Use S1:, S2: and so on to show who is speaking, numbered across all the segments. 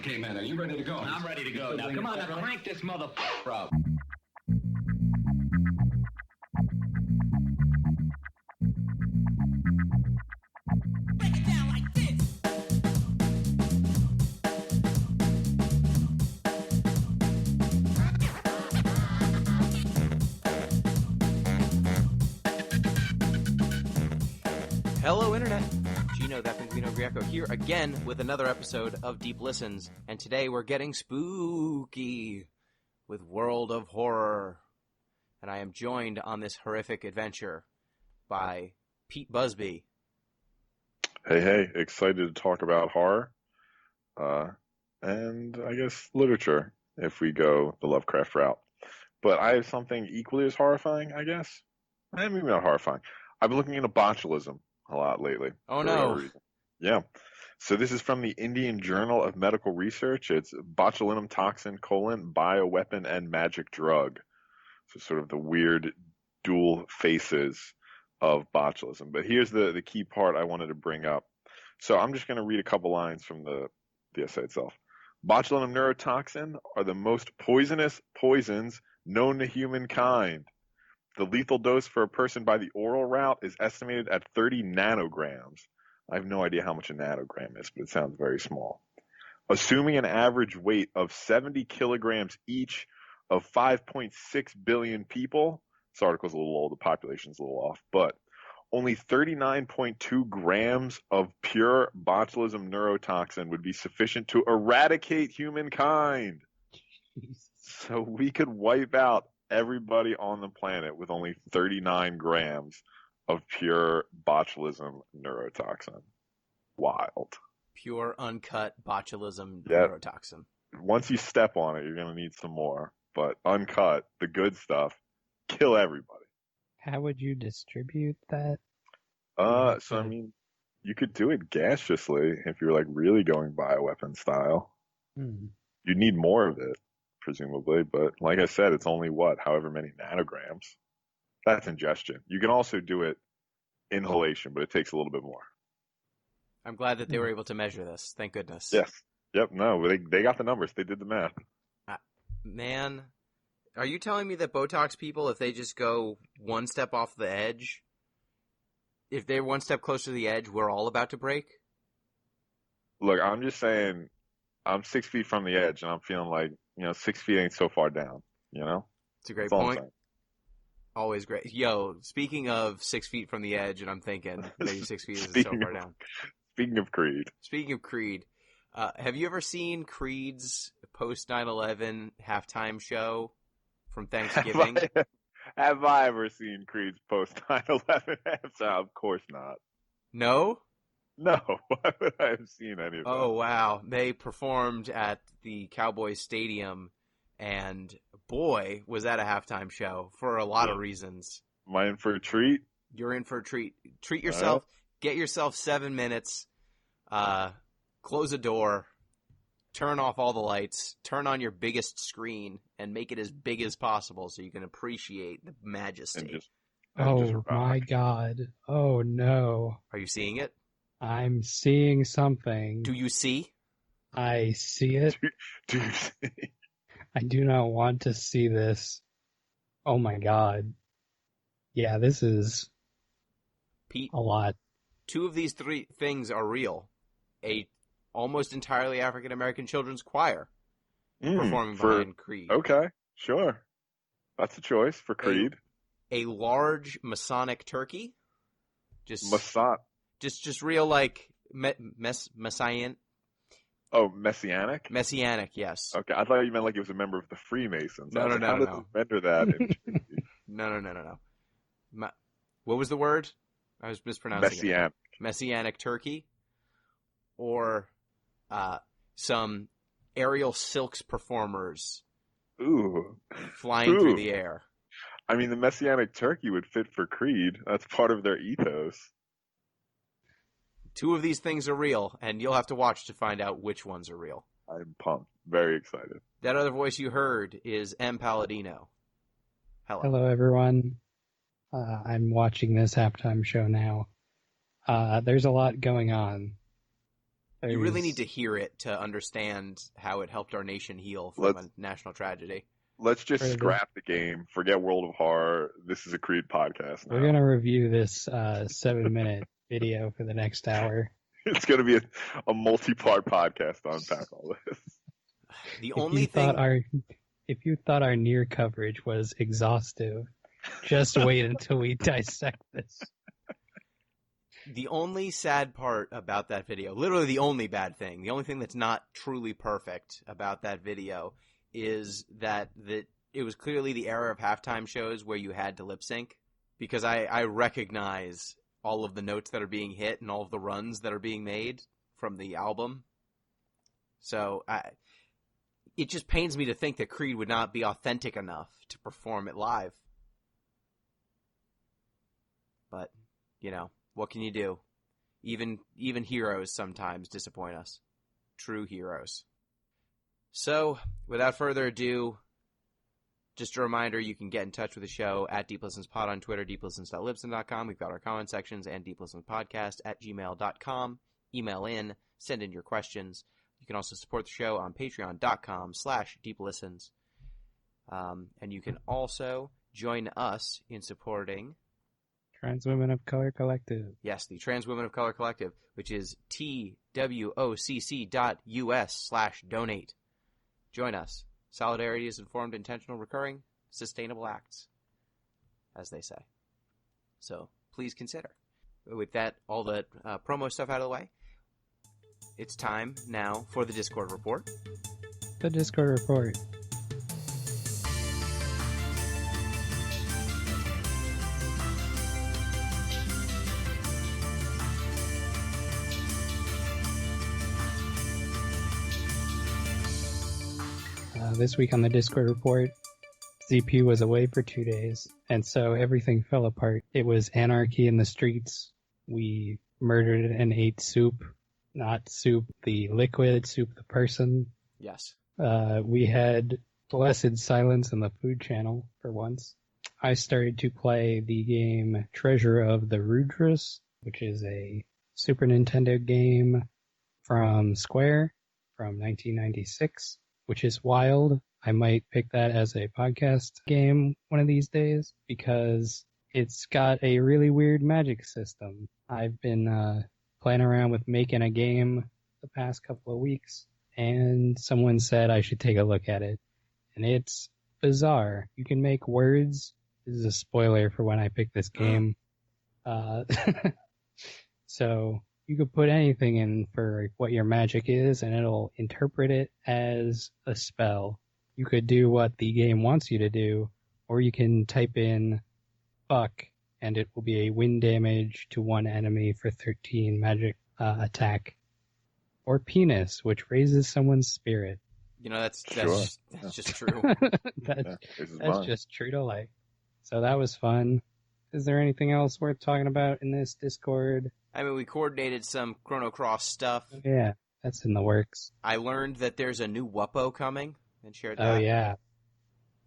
S1: Okay, man, are you ready to go?
S2: I'm ready to go. Now, come on, now crank this motherfucker up.
S3: Break it down like this.
S4: Hello, Internet. Gino, that Pinguino Greco here again with another episode of Deep Listens, and today we're getting spooky with World of Horror. And I am joined on this horrific adventure by Pete Busby.
S5: Hey, excited to talk about horror, and I guess literature, if we go the Lovecraft route. But I have something equally as horrifying, I guess. Maybe not horrifying. I've been looking into botulism a lot lately.
S4: Oh, no.
S5: Yeah. So this is from the Indian Journal of Medical Research. It's botulinum toxin, bioweapon, and magic drug. So sort of the weird dual faces of botulism. But here's the key part I wanted to bring up. So I'm just going to read a couple lines from the essay itself. Botulinum neurotoxin are the most poisonous poisons known to humankind. The lethal dose for a person by the oral route is estimated at 30 nanograms. I have no idea how much a nanogram is, but it sounds very small. Assuming an average weight of 70 kilograms each of 5.6 billion people, this article's a little old, the population's a little off, but only 39.2 grams of pure botulism neurotoxin would be sufficient to eradicate humankind.
S4: Jesus.
S5: So we could wipe out everybody on the planet with only 39 grams of pure botulism neurotoxin. Wild.
S4: Pure, uncut botulism
S5: Yep.
S4: neurotoxin.
S5: Once you step on it, you're going to need some more. But uncut, the good stuff, kill everybody.
S6: How would you distribute that?
S5: So I mean, you could do it gaseously if you're like really going bioweapon style. You'd need more of it, presumably, but like I said, it's only however many nanograms. That's ingestion. You can also do it inhalation, but it takes a little bit more.
S4: I'm glad that they were able to measure this. Thank goodness.
S5: Yes. Yep. No, they got the numbers. They did the math.
S4: Man, are you telling me that Botox people, if they just go one step off the edge, if they're one step closer to the edge, we're all about to break?
S5: Look, I'm just saying, I'm 6 feet from the edge, and I'm feeling like, 6 feet ain't so far down,
S4: It's a great
S5: That's all I'm
S4: point.
S5: saying.
S4: Always great. Yo, speaking of 6 feet from the edge, and I'm thinking maybe 6 feet isn't so far down.
S5: Speaking of Creed.
S4: Speaking of Creed, have you ever seen Creed's post 9/11 halftime show from Thanksgiving?
S5: Have I ever seen Creed's post 9/11 halftime? Of course not.
S4: No?
S5: No. Why would I have seen any of that?
S4: Oh, wow. They performed at the Cowboys Stadium, and boy, was that a halftime show for a lot of reasons.
S5: Am I in for a treat?
S4: You're in for a treat. Treat yourself. Get yourself 7 minutes. Close a door. Turn off all the lights. Turn on your biggest screen and make it as big as possible so you can appreciate the majesty.
S6: Oh my God. Oh no.
S4: Are you seeing it?
S6: I'm seeing something.
S4: Do you see?
S6: I see it.
S5: Do you see?
S6: I do not want to see this. Oh my God. Yeah, this is
S4: Pete,
S6: a lot.
S4: two of these three things are real. A almost entirely African-American children's choir performing behind Creed.
S5: Okay, sure. That's a choice for Creed.
S4: A large Masonic turkey. Just real like Messianic.
S5: Oh, Messianic?
S4: Messianic, yes.
S5: Okay, I thought you meant like it was a member of the Freemasons.
S4: No.
S5: How did they render that?
S4: No. What was the word? I was mispronouncing
S5: Messianic.
S4: it. Messianic turkey. Or some aerial silks performers
S5: Ooh.
S4: flying through the air.
S5: I mean, the Messianic turkey would fit for Creed. That's part of their ethos.
S4: Two of these things are real, and you'll have to watch to find out which ones are real.
S5: I'm pumped. Very excited.
S4: That other voice you heard is M. Palladino.
S6: Hello, everyone. I'm watching this halftime show now. There's a lot going on.
S4: You really need to hear it to understand how it helped our nation heal from a national tragedy.
S5: Let's just scrap the game. Forget World of Horror. This is a Creed podcast now.
S6: We're going to review this 7-minute video for the next hour.
S5: It's going to be a multi-part podcast to unpack all this.
S4: The only thing...
S6: If you thought our near coverage was exhaustive, just wait until we dissect this.
S4: The only sad part about that video, literally the only bad thing, the only thing that's not truly perfect about that video is that it was clearly the era of halftime shows where you had to lip sync, because I recognize all of the notes that are being hit and all of the runs that are being made from the album. So it just pains me to think that Creed would not be authentic enough to perform it live. But, what can you do? Even heroes sometimes disappoint us. True heroes. So, without further ado, just a reminder, you can get in touch with the show at DeepListensPod on Twitter, deeplistens.libsyn.com. We've got our comment sections, and deeplistenspodcast@gmail.com. Email in, send in your questions. You can also support the show on patreon.com/deeplistens. And you can also join us in supporting...
S6: Trans Women of Color Collective.
S4: Yes, the Trans Women of Color Collective, which is twocc.us/donate. Join us. Solidarity is informed, intentional, recurring, sustainable acts, as they say. So please consider. With that, all the promo stuff out of the way, it's time now for the Discord report.
S6: The Discord report. This week on the Discord report, ZP was away for 2 days, and so everything fell apart. It was anarchy in the streets. We murdered and ate soup. Not soup the liquid, soup the person.
S4: Yes.
S6: We had blessed silence in the food channel for once. I started to play the game Treasure of the Rudras, which is a Super Nintendo game from Square from 1996. Which is wild. I might pick that as a podcast game one of these days because it's got a really weird magic system. I've been playing around with making a game the past couple of weeks, and someone said I should take a look at it. And it's bizarre. You can make words. This is a spoiler for when I pick this game. So... you could put anything in for what your magic is, and it'll interpret it as a spell. You could do what the game wants you to do, or you can type in fuck, and it will be a wind damage to one enemy for 13 magic attack. Or penis, which raises someone's spirit.
S4: That's just true.
S6: That's just true to life. So that was fun. Is there anything else worth talking about in this Discord?
S4: I mean, we coordinated some Chrono Cross stuff.
S6: Yeah, that's in the works.
S4: I learned that there's a new WUPPO coming and shared that.
S6: Oh, yeah.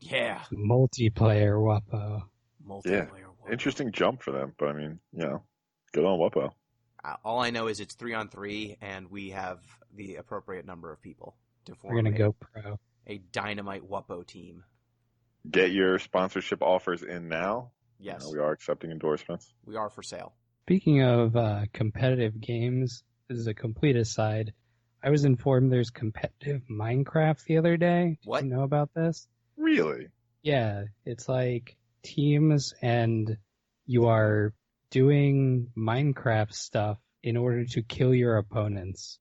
S4: Yeah.
S6: Multiplayer WUPPO.
S4: WUPPO.
S5: Interesting jump for them, but I mean, good on WUPPO.
S4: All I know is it's 3-on-3, and we have the appropriate number of people to form
S6: We're going to go pro.
S4: A dynamite WUPPO team.
S5: Get your sponsorship offers in now.
S4: Yes.
S5: We are accepting endorsements.
S4: We are for sale.
S6: Speaking of competitive games, this is a complete aside. I was informed there's competitive Minecraft the other day. Did
S4: What?
S6: you know about this?
S5: Really?
S6: Yeah, it's like teams and you are doing Minecraft stuff in order to kill your opponents.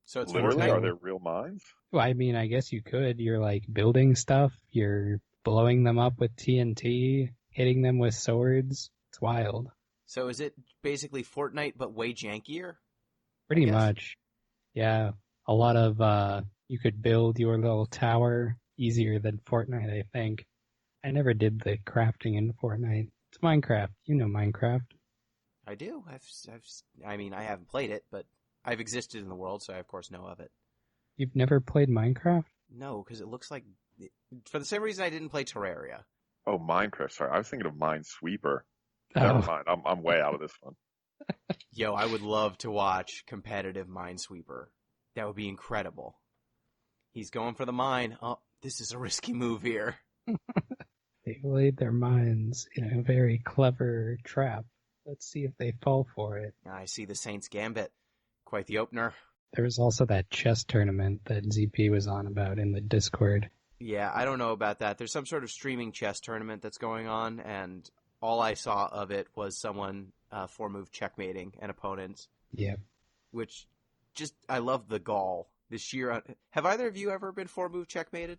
S4: So it's
S5: Literally,
S4: Fortnite?
S5: are there real mines?
S6: Well, I mean, I guess you could. You're like building stuff. You're blowing them up with TNT, hitting them with swords. It's wild.
S4: So is it basically Fortnite but way jankier?
S6: Pretty much. Yeah. A lot of, you could build your little tower easier than Fortnite, I think. I never did the crafting in Fortnite. It's Minecraft. You know Minecraft.
S4: I do. I mean, I haven't played it, but I've existed in the world, so I of course know of it.
S6: You've never played Minecraft?
S4: No, because it looks like, for the same reason I didn't play Terraria.
S5: Oh, Minecraft. Sorry, I was thinking of Minesweeper.
S6: Oh.
S5: Never mind. I'm way out of this one.
S4: Yo, I would love to watch competitive Minesweeper. That would be incredible. He's going for the mine. Oh, this is a risky move here.
S6: They laid their minds in a very clever trap. Let's see if they fall for it.
S4: I see the Saints Gambit. Quite the opener.
S6: There was also that chess tournament that ZP was on about in the Discord.
S4: Yeah, I don't know about that. There's some sort of streaming chess tournament that's going on, and all I saw of it was someone 4-move checkmating an opponent.
S6: Yep.
S4: Which, I love the gall. The sheer... Have either of you ever been 4-move checkmated?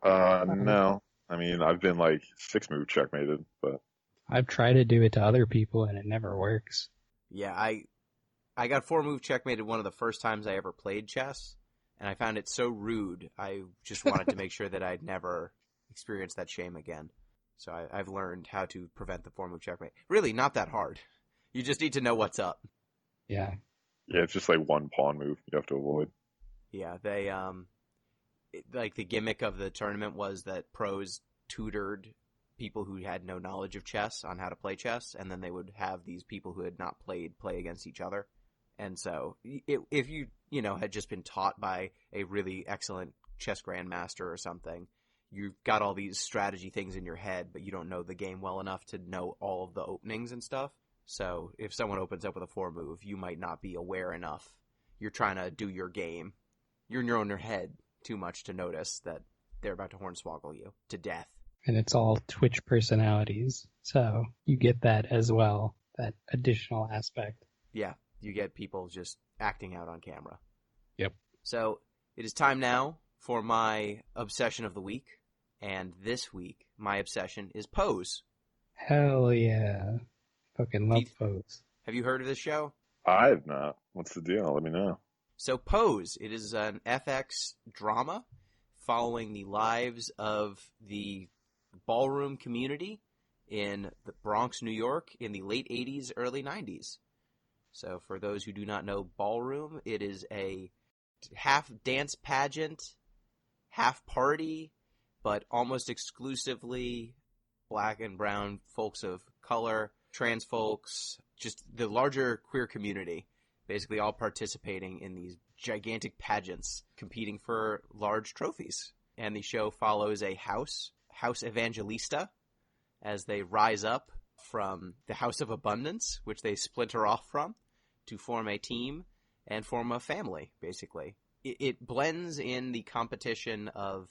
S5: No. I mean, I've been like 6-move checkmated, but...
S6: I've tried to do it to other people and it never works.
S4: Yeah, I got 4-move checkmated one of the first times I ever played chess, and I found it so rude, I just wanted to make sure that I'd never experience that shame again. So I've learned how to prevent the 4-move checkmate. Really, not that hard. You just need to know what's up.
S6: Yeah.
S5: Yeah, it's just like one pawn move you have to avoid.
S4: Yeah, they, like the gimmick of the tournament was that pros tutored people who had no knowledge of chess on how to play chess, and then they would have these people who had not played play against each other. And so if you had just been taught by a really excellent chess grandmaster or something, you've got all these strategy things in your head, but you don't know the game well enough to know all of the openings and stuff. So if someone opens up with a 4-move, you might not be aware enough. You're trying to do your game. You're in your own head too much to notice that they're about to hornswoggle you to death.
S6: And it's all Twitch personalities, so you get that as well, that additional aspect.
S4: Yeah, you get people just acting out on camera.
S6: Yep.
S4: So it is time now for my obsession of the week, and this week my obsession is Pose.
S6: Hell yeah. Fucking love Pose.
S4: Have you heard of this show?
S5: I've not. What's the deal? Let me know.
S4: So Pose, it is an FX drama following the lives of the ballroom community in the Bronx, New York in the late 80s, early 90s. So for those who do not know ballroom, it is a half dance pageant, half party, but almost exclusively black and brown folks of color, trans folks, just the larger queer community, basically all participating in these gigantic pageants, competing for large trophies. And the show follows a house evangelista, as they rise up from the House of Abundance, which they splinter off from, to form a team and form a family, basically. It blends in the competition of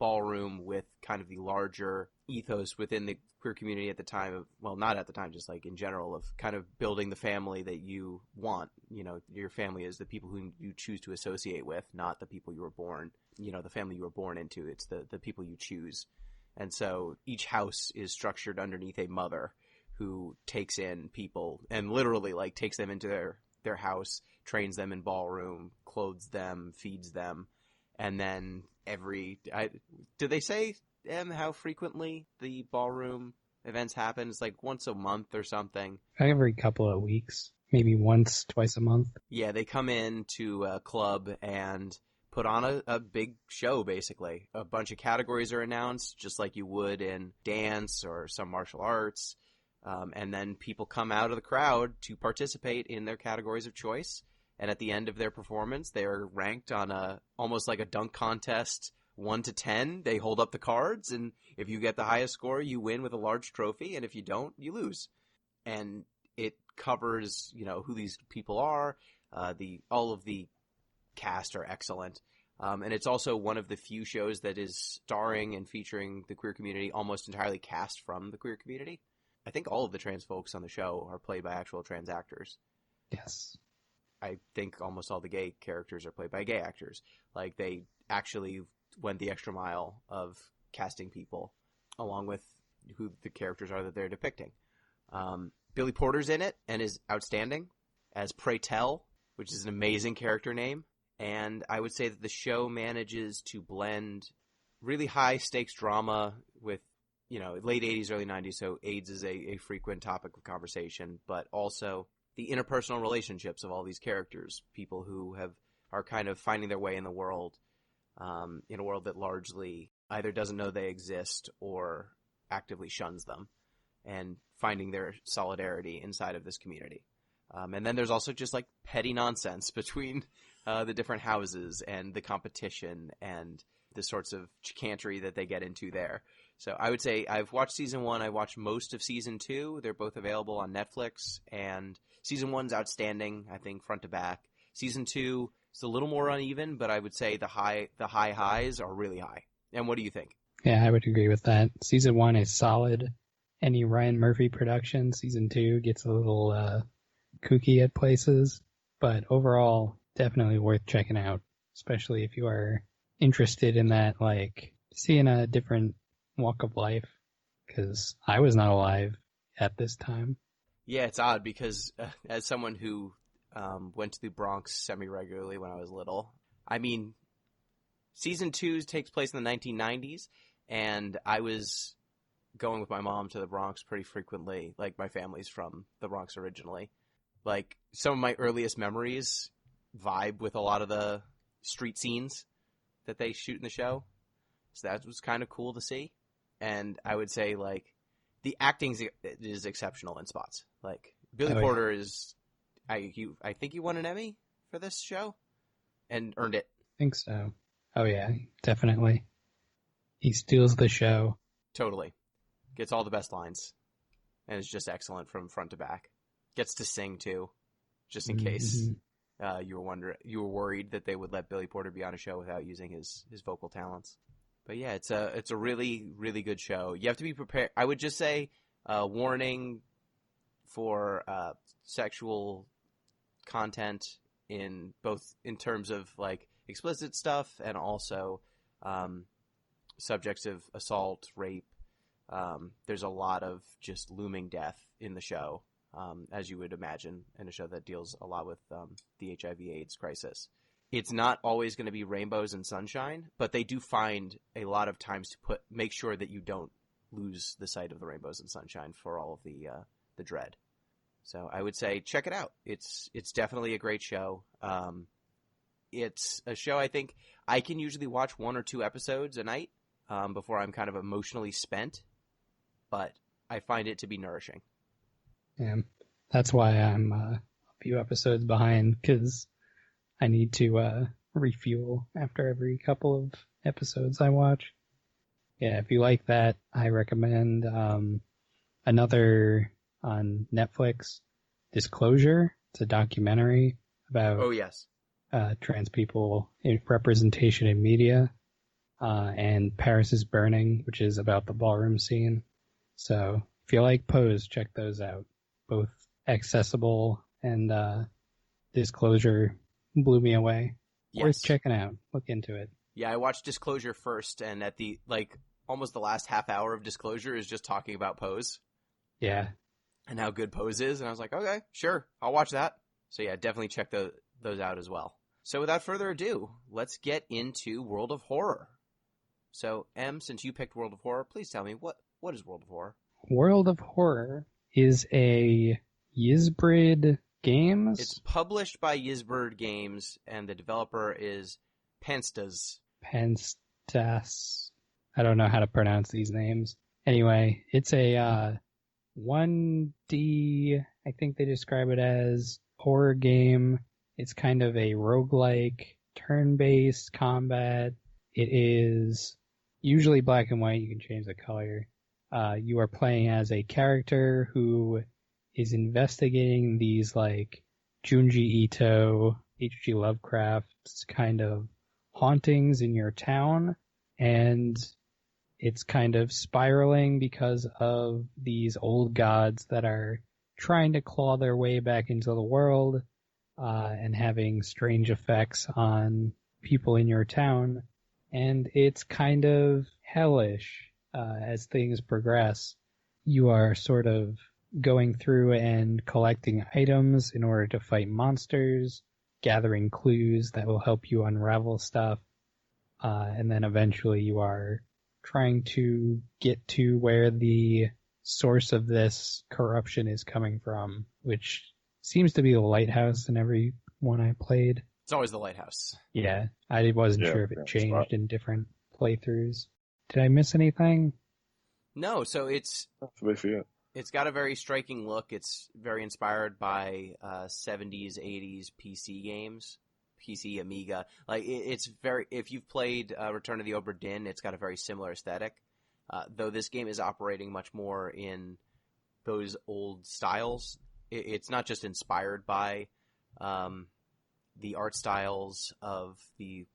S4: ballroom with kind of the larger ethos within the queer community at the time of, well, not at the time, just like in general, of kind of building the family that you want. You know, your family is the people who you choose to associate with, not the people you were born, the family you were born into. It's the people you choose. And so each house is structured underneath a mother who takes in people and literally like takes them into their house, trains them in ballroom, clothes them, feeds them. And then do they say how frequently the ballroom events happen? It's like once a month or something.
S6: Every couple of weeks, maybe once, twice a month.
S4: Yeah, they come in to a club and put on a big show, basically. A bunch of categories are announced, just like you would in dance or some martial arts. And then people come out of the crowd to participate in their categories of choice. And at the end of their performance, they are ranked on almost like a dunk contest, 1 to 10. They hold up the cards, and if you get the highest score, you win with a large trophy, and if you don't, you lose. And it covers, who these people are. All of the cast are excellent. And it's also one of the few shows that is starring and featuring the queer community almost entirely cast from the queer community. I think all of the trans folks on the show are played by actual trans actors.
S6: Yes.
S4: I think almost all the gay characters are played by gay actors. Like, they actually went the extra mile of casting people along with who the characters are that they're depicting. Billy Porter's in it and is outstanding as Pray Tell, which is an amazing character name. And I would say that the show manages to blend really high-stakes drama with, late 80s, early 90s, so AIDS is a frequent topic of conversation, but also the interpersonal relationships of all these characters, people who are kind of finding their way in the world, in a world that largely either doesn't know they exist or actively shuns them, and finding their solidarity inside of this community. And then there's also just like petty nonsense between the different houses and the competition and the sorts of chicanery that they get into there. So I would say I've watched season 1. I watched most of season 2. They're both available on Netflix. And season 1's outstanding, I think, front to back. Season 2 is a little more uneven, but I would say the high highs are really high. And what do you think?
S6: Yeah, I would agree with that. Season 1 is solid. Any Ryan Murphy production. Season 2 gets a little kooky at places, but overall, definitely worth checking out, especially if you are interested in that, like, seeing a different walk of life, because I was not alive at this time.
S4: Yeah, it's odd because as someone who went to the Bronx semi-regularly when I was little, I mean, season 2 takes place in the 1990s, and I was going with my mom to the Bronx pretty frequently. Like, my family's from the Bronx originally. Like, some of my earliest memories vibe with a lot of the street scenes that they shoot in the show. So that was kind of cool to see. And I would say, like, the acting is exceptional in spots. Like, Billy Porter is... I think he won an Emmy for this show and earned it.
S6: I think so. Oh, yeah, definitely. He steals the show.
S4: Totally. Gets all the best lines. And is just excellent from front to back. Gets to sing, too, just in case you were worried that they would let Billy Porter be on a show without using his vocal talents. But yeah, it's a really, really good show. You have to be prepared. I would just say warning for sexual content in terms of like explicit stuff and also subjects of assault, rape. There's a lot of just looming death in the show, as you would imagine in a show that deals a lot with the HIV/AIDS crisis. It's not always going to be rainbows and sunshine, but they do find a lot of times to make sure that you don't lose the sight of the rainbows and sunshine for all of the dread. So I would say check it out. It's definitely a great show. It's a show I think I can usually watch 1 or 2 episodes a night before I'm kind of emotionally spent, but I find it to be nourishing.
S6: Yeah, that's why I'm a few episodes behind, because I need to refuel after every couple of episodes I watch. Yeah, if you like that, I recommend another on Netflix, Disclosure. It's a documentary about trans people in representation in media, and Paris is Burning, which is about the ballroom scene. So if you like Pose, check those out. Both accessible, and Disclosure blew me away.
S4: Yes.
S6: Worth checking out. Look into it.
S4: Yeah, I watched Disclosure first, and at the almost the last half hour of Disclosure is just talking about Pose.
S6: Yeah.
S4: And how good Pose is, and I was like, okay, sure, I'll watch that. So yeah, definitely check those out as well. So without further ado, let's get into World of Horror. So Em, since you picked World of Horror, please tell me what is World of Horror?
S6: World of Horror is a Ysbryd Games.
S4: It's published by Ysbryd Games, and the developer is Penstas.
S6: Penstas. I don't know how to pronounce these names. Anyway, it's a 1D, I think they describe it as, horror game. It's kind of a roguelike, turn-based combat. It is usually black and white. You can change the color. You are playing as a character who is investigating these like Junji Ito, H.G. Lovecraft's kind of hauntings in your town, and it's kind of spiraling because of these old gods that are trying to claw their way back into the world, and having strange effects on people in your town. And it's kind of hellish as things progress. You are sort of going through and collecting items in order to fight monsters, gathering clues that will help you unravel stuff, and then eventually you are trying to get to where the source of this corruption is coming from, which seems to be the lighthouse in every one I played.
S4: It's always the lighthouse.
S6: Yeah, I wasn't sure if it changed in different playthroughs. Did I miss anything?
S4: No, so it's...
S5: That's the way I see it.
S4: It's got a very striking look. It's very inspired by 70s, 80s PC games, PC, Amiga. Like it's very. If you've played Return of the Obra Dinn, it's got a very similar aesthetic. Though this game is operating much more in those old styles. It's not just inspired by the art styles of the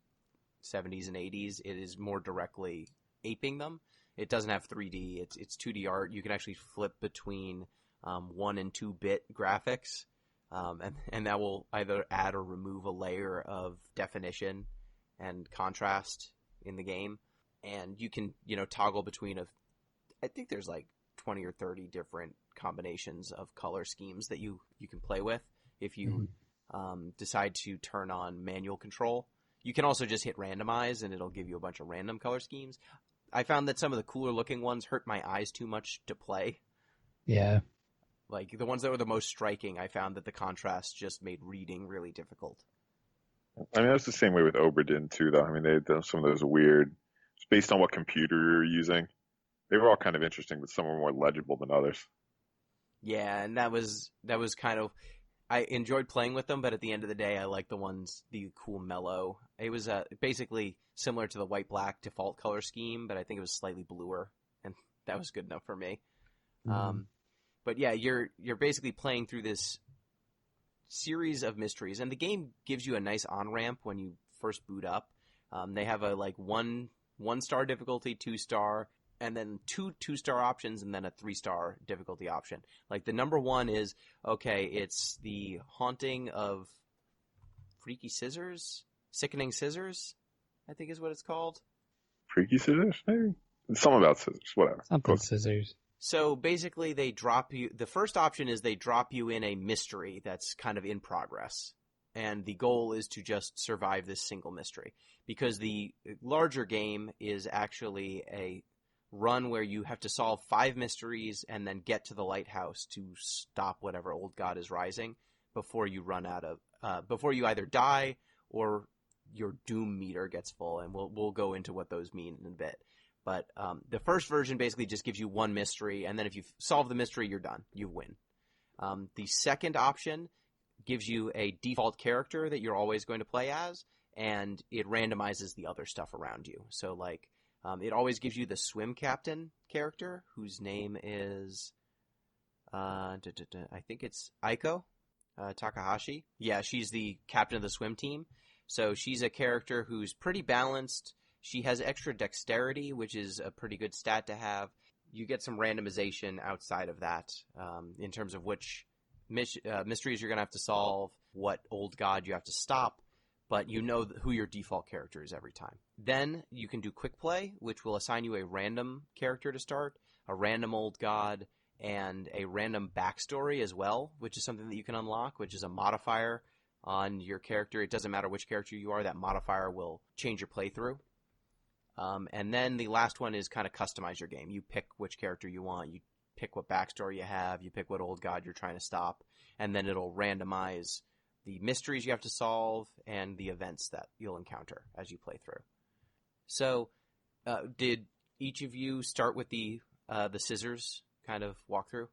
S4: 70s and 80s. It is more directly aping them. It doesn't have 3D. It's 2D art. You can actually flip between 1 and 2-bit graphics, and that will either add or remove a layer of definition and contrast in the game. And you can, toggle between I think there's like 20 or 30 different combinations of color schemes that you can play with if you decide to turn on manual control. You can also just hit randomize and it'll give you a bunch of random color schemes. I found that some of the cooler looking ones hurt my eyes too much to play.
S6: Yeah.
S4: Like the ones that were the most striking, I found that the contrast just made reading really difficult.
S5: I mean, that's the same way with Obra Dinn too, though. I mean, they had some of those weird, it's based on what computer you're using. They were all kind of interesting, but some were more legible than others.
S4: Yeah, and that was kind of, I enjoyed playing with them, but at the end of the day, I liked the cool mellow. It was basically similar to the white-black default color scheme, but I think it was slightly bluer, and that was good enough for me. But yeah, you're basically playing through this series of mysteries, and the game gives you a nice on-ramp when you first boot up. They have a like one-star difficulty, 2-star, and then two 2-star options, and then a 3-star difficulty option. Like the number 1 is, okay, it's the haunting of Sickening Scissors, I think is what it's called.
S5: Freaky Scissors, maybe? Something about scissors, whatever.
S6: Something scissors.
S4: So basically they drop you, the first option is they drop you in a mystery that's kind of in progress. And the goal is to just survive this single mystery. Because the larger game is actually a run where you have to solve 5 mysteries and then get to the lighthouse to stop whatever old god is rising before you run out of, before you either die or your doom meter gets full. And we'll go into what those mean in a bit. But the first version basically just gives you one mystery, and then if you solve the mystery, you're done. You win. The second option gives you a default character that you're always going to play as, and it randomizes the other stuff around you. So, like, it always gives you the swim captain character, whose name is, I think it's Aiko Takahashi. Yeah, she's the captain of the swim team. So she's a character who's pretty balanced. She has extra dexterity, which is a pretty good stat to have. You get some randomization outside of that in terms of which mysteries you're going to have to solve, what old god you have to stop, but you know who your default character is every time. Then you can do quick play, which will assign you a random character to start, a random old god, and a random backstory as well, which is something that you can unlock, which is a modifier on your character. It doesn't matter which character you are, that modifier will change your playthrough. And then the last one is kind of customize your game. You pick which character you want, you pick what backstory you have, you pick what old god you're trying to stop, and then it'll randomize the mysteries you have to solve and the events that you'll encounter as you play through. So, did each of you start with the scissors kind of walkthrough?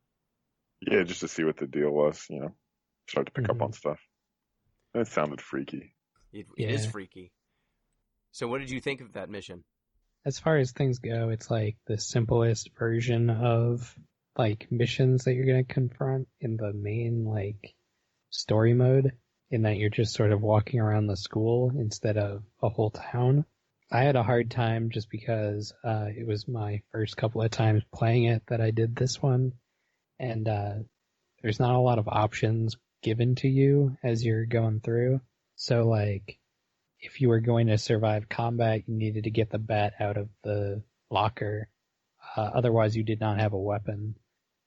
S5: Yeah, just to see what the deal was, start to pick up on stuff. It sounded freaky.
S4: It is freaky. So what did you think of that mission?
S6: As far as things go, it's like the simplest version of like missions that you're going to confront in the main like story mode, in that you're just sort of walking around the school instead of a whole town. I had a hard time just because it was my first couple of times playing it that I did this one, and there's not a lot of options given to you as you're going through. So like, if you were going to survive combat, you needed to get the bat out of the locker. Otherwise, you did not have a weapon.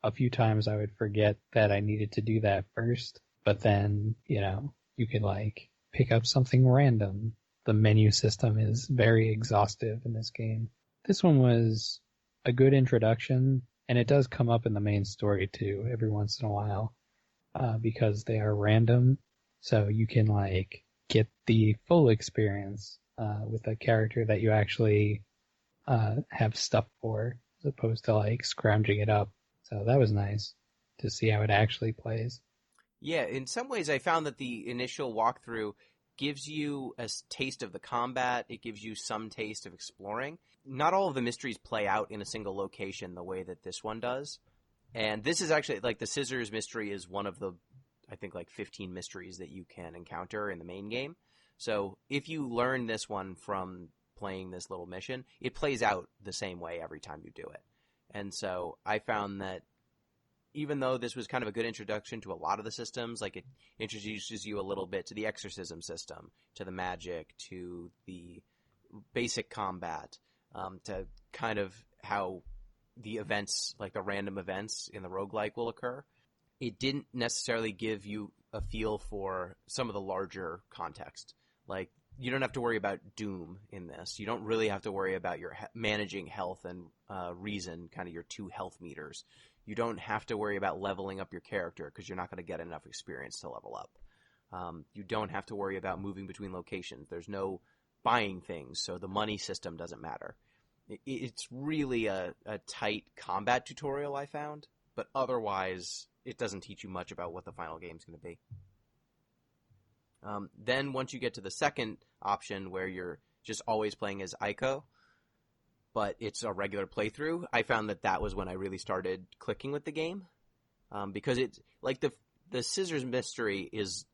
S6: A few times I would forget that I needed to do that first, but then, you could like pick up something random. The menu system is very exhaustive in this game. This one was a good introduction, and it does come up in the main story too, every once in a while, because they are random. So you can like get the full experience with a character that you actually have stuff for, as opposed to like scrounging it up. So that was nice to see how it actually plays.
S4: Yeah, in some ways I found that the initial walkthrough gives you a taste of the combat. It gives you some taste of exploring. Not all of the mysteries play out in a single location the way that this one does. And this is actually, like, the scissors mystery is one of the, I think, like 15 mysteries that you can encounter in the main game. So if you learn this one from playing this little mission, it plays out the same way every time you do it. And so I found that even though this was kind of a good introduction to a lot of the systems, like it introduces you a little bit to the exorcism system, to the magic, to the basic combat, to kind of how the events, like the random events in the roguelike will occur. It didn't necessarily give you a feel for some of the larger context. Like, you don't have to worry about doom in this. You don't really have to worry about your managing health and reason, kind of your 2 health meters. You don't have to worry about leveling up your character because you're not going to get enough experience to level up. You don't have to worry about moving between locations. There's no buying things, so the money system doesn't matter. It's really a tight combat tutorial, I found, but otherwise it doesn't teach you much about what the final game's going to be. Then once you get to the second option where you're just always playing as Aiko, but it's a regular playthrough, I found that was when I really started clicking with the game. Because it's like the scissors mystery is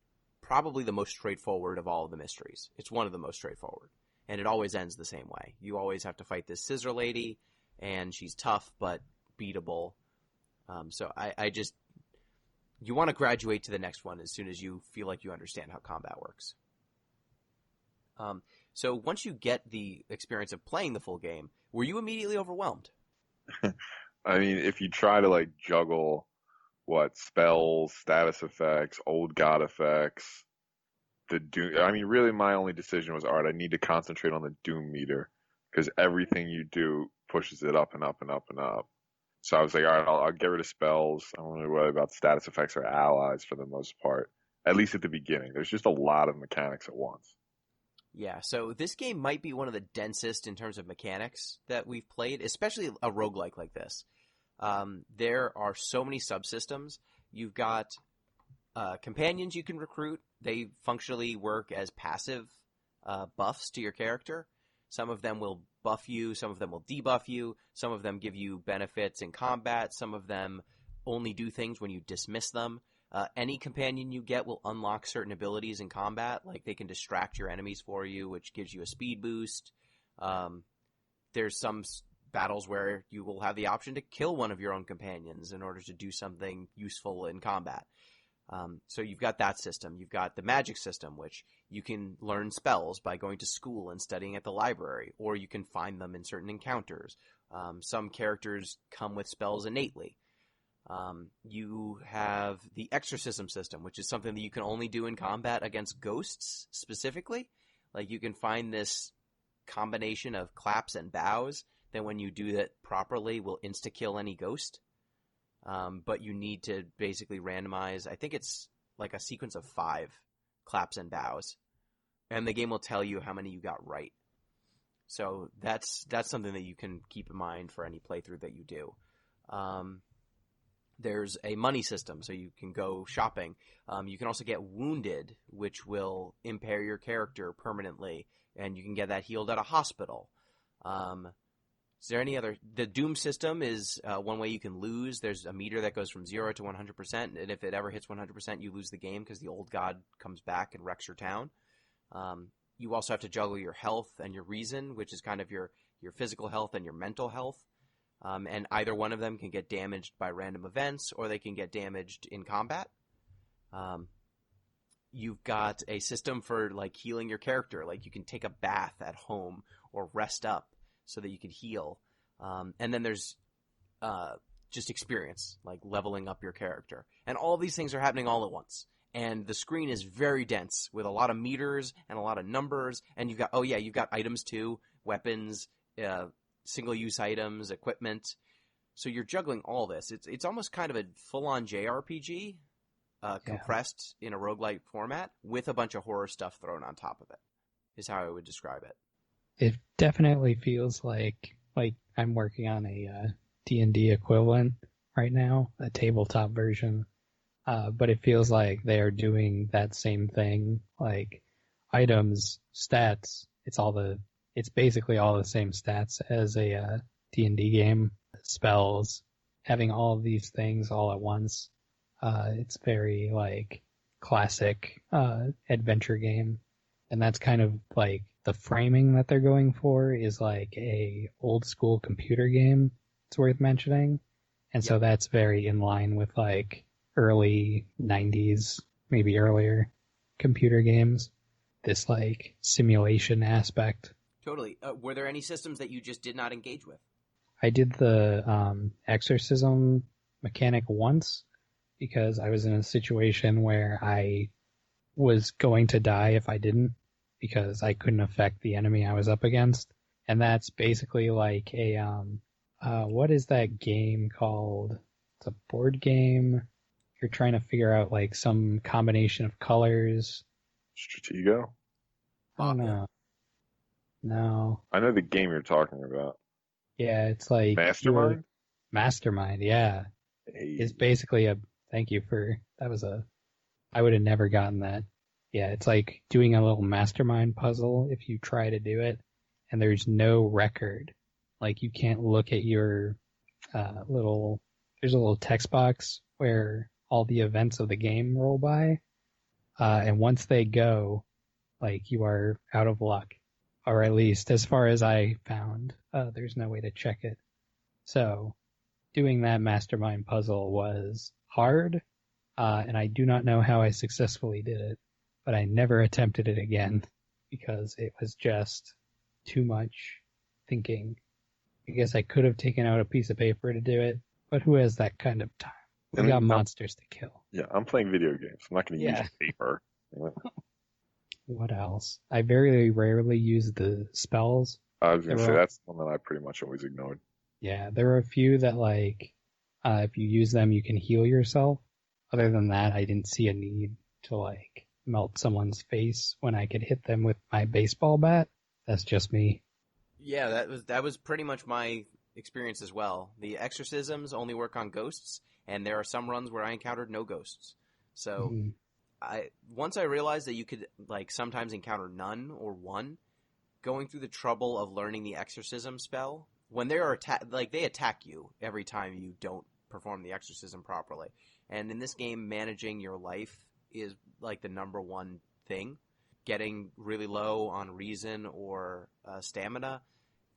S4: probably the most straightforward of all of the mysteries. It's one of the most straightforward. And it always ends the same way. You always have to fight this scissor lady, and she's tough but beatable. So I just... You want to graduate to the next one as soon as you feel like you understand how combat works. So once you get the experience of playing the full game, were you immediately overwhelmed?
S5: I mean, if you try to like juggle spells, status effects, old god effects, the doom. I mean, really, my only decision was, all right, I need to concentrate on the doom meter because everything you do pushes it up and up and up and up. So I was like, all right, I'll get rid of spells. I don't really worry about status effects or allies for the most part, at least at the beginning. There's just a lot of mechanics at once.
S4: Yeah, so this game might be one of the densest in terms of mechanics that we've played, especially a roguelike like this. There are so many subsystems. You've got companions you can recruit. They functionally work as passive buffs to your character. Some of them will buff you, some of them will debuff you, some of them give you benefits in combat, some of them only do things when you dismiss them. Any companion you get will unlock certain abilities in combat, like they can distract your enemies for you, which gives you a speed boost. There's some battles where you will have the option to kill one of your own companions in order to do something useful in combat. So you've got that system. You've got the magic system, which you can learn spells by going to school and studying at the library, or you can find them in certain encounters. Some characters come with spells innately. You have the exorcism system, which is something that you can only do in combat against ghosts specifically. Like, you can find this combination of claps and bows that when you do that properly will insta-kill any ghost. But you need to basically randomize, I think it's like a sequence of 5 claps and bows. And the game will tell you how many you got right. So that's something that you can keep in mind for any playthrough that you do. There's a money system, so you can go shopping. You can also get wounded, which will impair your character permanently, and you can get that healed at a hospital. Is there any other... The Doom system is one way you can lose. There's a meter that goes from 0 to 100%, and if it ever hits 100%, you lose the game because the old god comes back and wrecks your town. You also have to juggle your health and your reason, which is kind of your physical health and your mental health. And either one of them can get damaged by random events, or they can get damaged in combat. You've got a system for like healing your character. Like, you can take a bath at home or rest up so that you can heal. And then there's just experience, like leveling up your character. And all these things are happening all at once. And the screen is very dense with a lot of meters and a lot of numbers. And you've got items too, weapons, single-use items, equipment. So you're juggling all this. It's almost kind of a full-on JRPG, compressed in a roguelike format with a bunch of horror stuff thrown on top of it, is how I would describe it.
S6: It definitely feels like I'm working on a D&D equivalent, right now, a tabletop version. But it feels like they are doing that same thing, like items, stats. It's basically all the same stats as a D&D game. Spells, having all of these things all at once. It's very like classic adventure game, and that's kind of like the framing that they're going for is like a old school computer game. It's worth mentioning, and so that's very in line with like early 90s, maybe earlier computer games. This like simulation aspect.
S4: Totally. Were there any systems that you just did not engage with?
S6: I did the exorcism mechanic once because I was in a situation where I was going to die if I didn't, because I couldn't affect the enemy I was up against. And that's basically like a what is that game called? It's a board game. You're trying to figure out like some combination of colors.
S5: Stratego?
S6: I don't know. No.
S5: I know the game you're talking about.
S6: Yeah, it's like
S5: Mastermind?
S6: Mastermind, yeah.
S5: Hey.
S6: It's basically thank you for I would have never gotten that. Yeah, it's like doing a little mastermind puzzle if you try to do it, and there's no record. Like you can't look at your there's a little text box where all the events of the game roll by, and once they go, like you are out of luck. Or at least as far as I found, there's no way to check it. So doing that mastermind puzzle was hard, and I do not know how I successfully did it, but I never attempted it again because it was just too much thinking. I guess I could have taken out a piece of paper to do it, but who has that kind of time? We got monsters to kill.
S5: Yeah, I'm playing video games. I'm not going to use paper.
S6: What else? I very rarely use the spells.
S5: I was going to say that's one that I pretty much always ignored.
S6: Yeah, there are a few that like, if you use them, you can heal yourself. Other than that, I didn't see a need to like melt someone's face when I could hit them with my baseball bat. That's just me.
S4: Yeah, that was pretty much my experience as well. The exorcisms only work on ghosts, and there are some runs where I encountered no ghosts. So once I realized that you could like sometimes encounter none or one, going through the trouble of learning the exorcism spell, when they are they attack you every time you don't perform the exorcism properly. And in this game, managing your life is like the number one thing. Getting really low on reason or stamina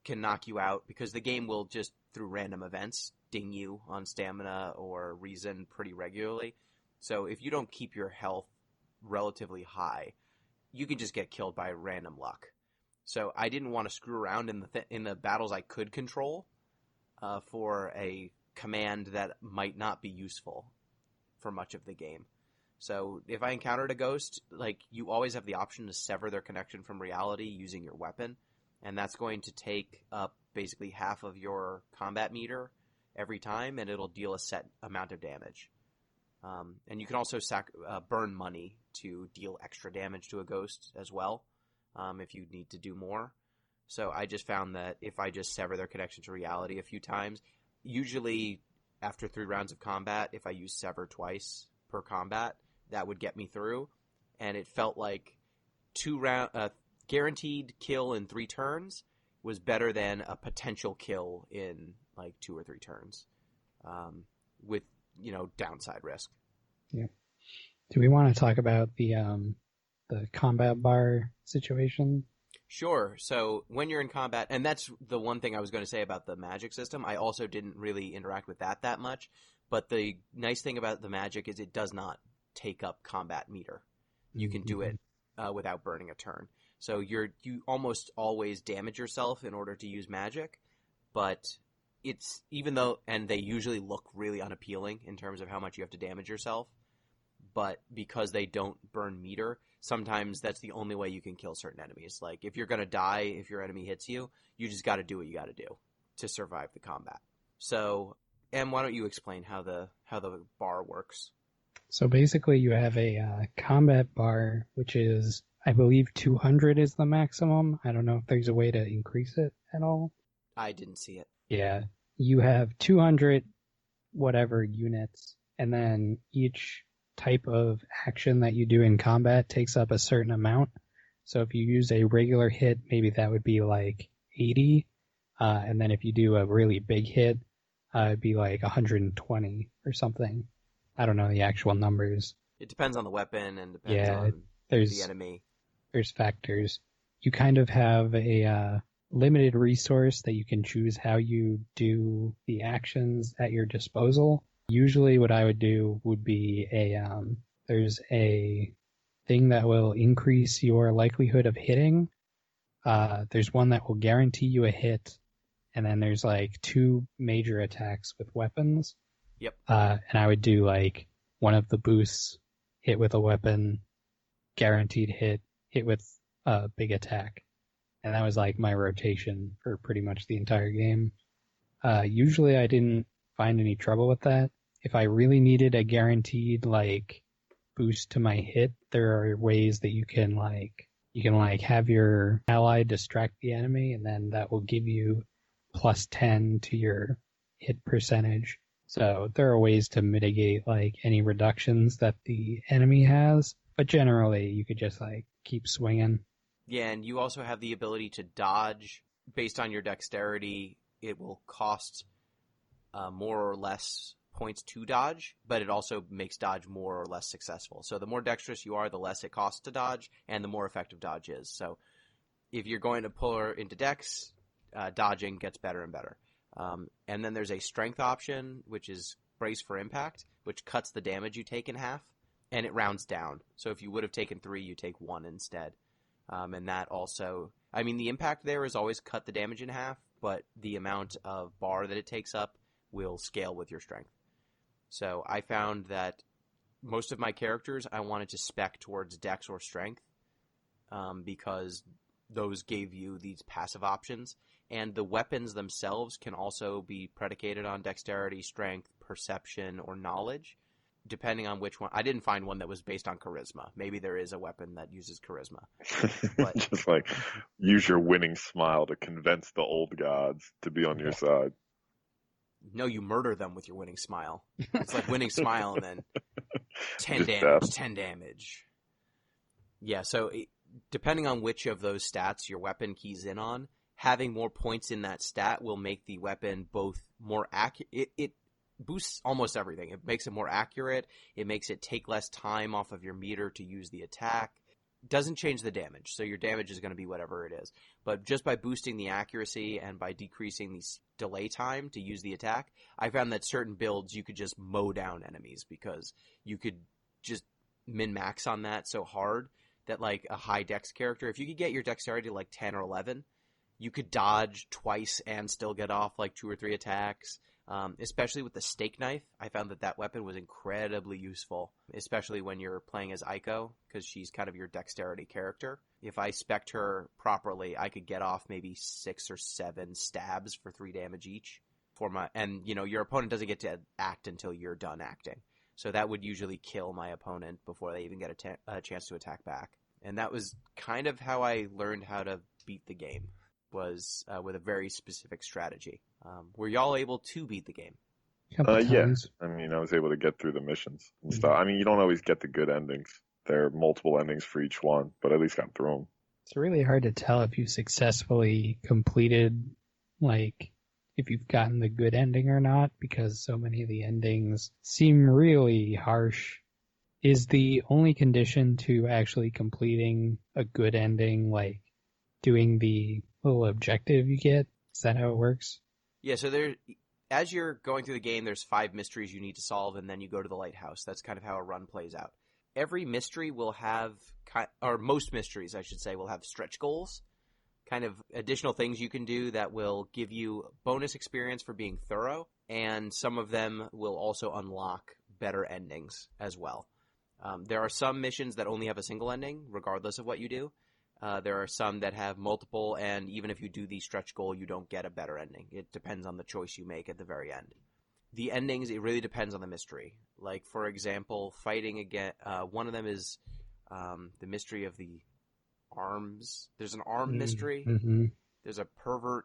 S4: can knock you out because the game will just, through random events, ding you on stamina or reason pretty regularly. So if you don't keep your health relatively high, you can just get killed by random luck. So I didn't want to screw around in the battles I could control for a command that might not be useful for much of the game. So if I encountered a ghost, like you always have the option to sever their connection from reality using your weapon, and that's going to take up basically half of your combat meter every time, and it'll deal a set amount of damage. And you can also burn money to deal extra damage to a ghost as well, if you need to do more. So I just found that if I just sever their connection to reality a few times, usually after 3 rounds of combat, if I use sever twice per combat, that would get me through. And it felt like guaranteed kill in 3 turns was better than a potential kill in like 2 or 3 turns, with downside risk.
S6: Yeah. Do we want to talk about the combat bar situation?
S4: Sure. So when you're in combat, and that's the one thing I was going to say about the magic system, I also didn't really interact with that much. But the nice thing about the magic is it does not take up combat meter. You can do it without burning a turn. So you almost always damage yourself in order to use magic, but and they usually look really unappealing in terms of how much you have to damage yourself, but because they don't burn meter, sometimes that's the only way you can kill certain enemies. Like if you're going to die, if your enemy hits you, you just got to do what you got to do to survive the combat. So, Em, why don't you explain how the bar works?
S6: So basically you have a combat bar, which is, I believe 200 is the maximum. I don't know if there's a way to increase it at all.
S4: I didn't see it.
S6: Yeah. You have 200 whatever units, and then each type of action that you do in combat takes up a certain amount. So if you use a regular hit, maybe that would be like 80, and then if you do a really big hit, it'd be like 120 or something. I don't know the actual numbers.
S4: It depends on the weapon and depends on the enemy.
S6: There's factors. You kind of have a limited resource that you can choose how you do the actions at your disposal. Usually what I would do would be there's a thing that will increase your likelihood of hitting. There's one that will guarantee you a hit, and then there's like 2 major attacks with weapons.
S4: Yep.
S6: And I would do like one of the boosts, hit with a weapon, guaranteed hit with a big attack. And that was like my rotation for pretty much the entire game. Usually I didn't find any trouble with that. If I really needed a guaranteed like boost to my hit, there are ways that you can have your ally distract the enemy, and then that will give you plus 10 to your hit percentage. So there are ways to mitigate like any reductions that the enemy has, but generally you could just like keep swinging.
S4: Yeah, and you also have the ability to dodge based on your dexterity. It will cost more or less points to dodge, but it also makes dodge more or less successful. So the more dexterous you are, the less it costs to dodge, and the more effective dodge is. So if you're going to pull her into dex, dodging gets better and better. And then there's a strength option, which is brace for impact, which cuts the damage you take in half, and it rounds down. So if you would have taken 3, you take 1 instead. And that also, I mean, the impact there is always cut the damage in half, but the amount of bar that it takes up will scale with your strength. So I found that most of my characters, I wanted to spec towards dex or strength, because those gave you these passive options. And the weapons themselves can also be predicated on dexterity, strength, perception, or knowledge, depending on which one. I didn't find one that was based on charisma. Maybe there is a weapon that uses charisma. But
S5: just like use your winning smile to convince the old gods to be on your side.
S4: No, you murder them with your winning smile. It's like winning smile and then 10
S5: Just
S4: damage,
S5: death.
S4: 10 damage. Yeah, so depending on which of those stats your weapon keys in on, having more points in that stat will make the weapon both more accurate. It boosts almost everything. It makes it more accurate. It makes it take less time off of your meter to use the attack. Doesn't change the damage, so your damage is going to be whatever it is. But just by boosting the accuracy and by decreasing the delay time to use the attack, I found that certain builds you could just mow down enemies because you could just min-max on that so hard that like a high dex character, if you could get your dexterity to like 10 or 11, you could dodge twice and still get off like 2 or 3 attacks. Especially with the steak knife, I found that weapon was incredibly useful, especially when you're playing as Aiko, because she's kind of your dexterity character. If I spec'd her properly, I could get off maybe 6 or 7 stabs for 3 damage each. And your opponent doesn't get to act until you're done acting. So that would usually kill my opponent before they even get a chance to attack back. And that was kind of how I learned how to beat the game, was with a very specific strategy. Were y'all able to beat the game?
S5: Yeah. I mean, I was able to get through the missions and stuff. I mean, you don't always get the good endings. There are multiple endings for each one, but at least got through them.
S6: It's really hard to tell if you successfully completed, like, if you've gotten the good ending or not, because so many of the endings seem really harsh. Is the only condition to actually completing a good ending, like, doing the little objective you get? Is that how it works?
S4: Yeah, so as you're going through the game, there's 5 mysteries you need to solve, and then you go to the lighthouse. That's kind of how a run plays out. Every mystery will have, or most mysteries, I should say, will have stretch goals, kind of additional things you can do that will give you bonus experience for being thorough, and some of them will also unlock better endings as well. There are some missions that only have a single ending, regardless of what you do. There are some that have multiple, and even if you do the stretch goal, you don't get a better ending. It depends on the choice you make at the very end. The endings, it really depends on the mystery. Like, for example, fighting again, one of them is the mystery of the arms. There's an arm mystery.
S6: Mm-hmm.
S4: There's a pervert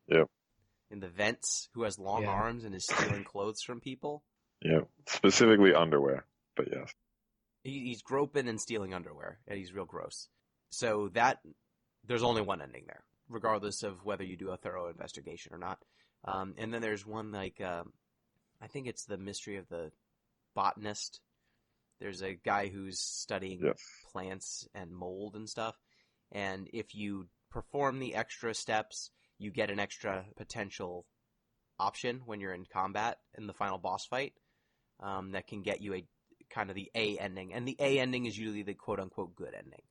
S5: in
S4: in the vents who has long
S6: Yeah.
S4: arms and is stealing clothes from people.
S5: Yeah, specifically underwear, but yes.
S4: He's groping and stealing underwear, and he's real gross. So that there's only one ending there, regardless of whether you do a thorough investigation or not. And then there's one like I think it's the mystery of the botanist. There's a guy who's studying
S5: Yes.
S4: plants and mold and stuff, and if you perform the extra steps, you get an extra potential option when you're in combat in the final boss fight that can get you a kind of the A ending, and the A ending is usually the quote-unquote good ending.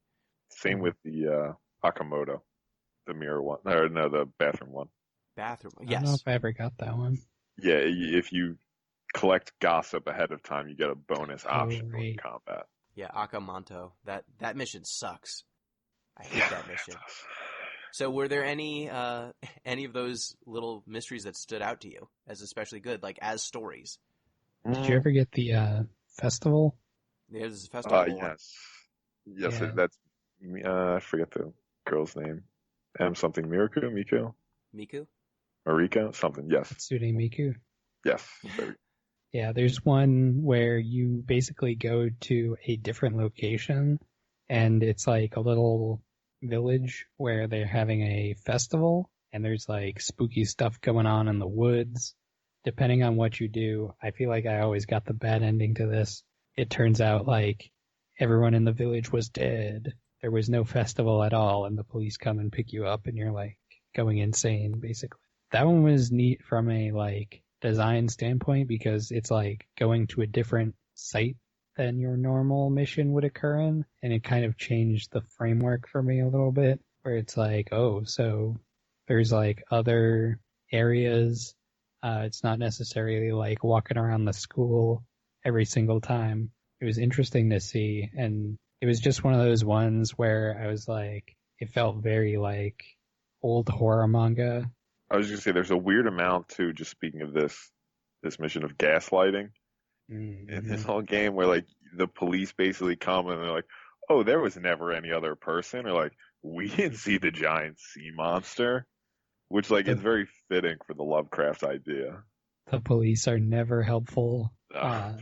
S5: Same with the Akamoto, the mirror one, or no, the bathroom one.
S4: Bathroom,
S6: I don't know
S4: yes.
S6: if I ever got that one.
S5: Yeah, if you collect gossip ahead of time, you get a bonus option during
S6: right.
S5: combat.
S4: Yeah, Akamanto. That mission sucks. I hate that mission. So were there any of those little mysteries that stood out to you as especially good, like as stories?
S6: Did you ever get the festival?
S4: There's a festival one.
S5: Yes. Yes,
S6: Yeah.
S5: that's, I forget the girl's name. M something, Miku?
S4: Miku?
S5: Mariko? Something, yes.
S6: Tsune Miku?
S5: Yes. There we go.
S6: Yeah, there's one where you basically go to a different location, and it's like a little village where they're having a festival, and there's like spooky stuff going on in the woods. Depending on what you do, I feel like I always got the bad ending to this. It turns out like everyone in the village was dead. There was no festival at all, and the police come and pick you up, and you're like going insane, basically. That one was neat from a like design standpoint because it's like going to a different site than your normal mission would occur in, and it kind of changed the framework for me a little bit, where it's like, oh, so there's like other areas. It's not necessarily like walking around the school every single time. It was interesting to see, and it was just one of those ones where I was like, it felt very like old horror manga.
S5: I was going to say, there's a weird amount, too, just speaking of this mission of gaslighting in this whole game where, like, the police basically come and they're like, oh, there was never any other person. Or, like, we didn't see the giant sea monster. Which, like, it's very fitting for the Lovecraft idea.
S6: The police are never helpful.
S4: I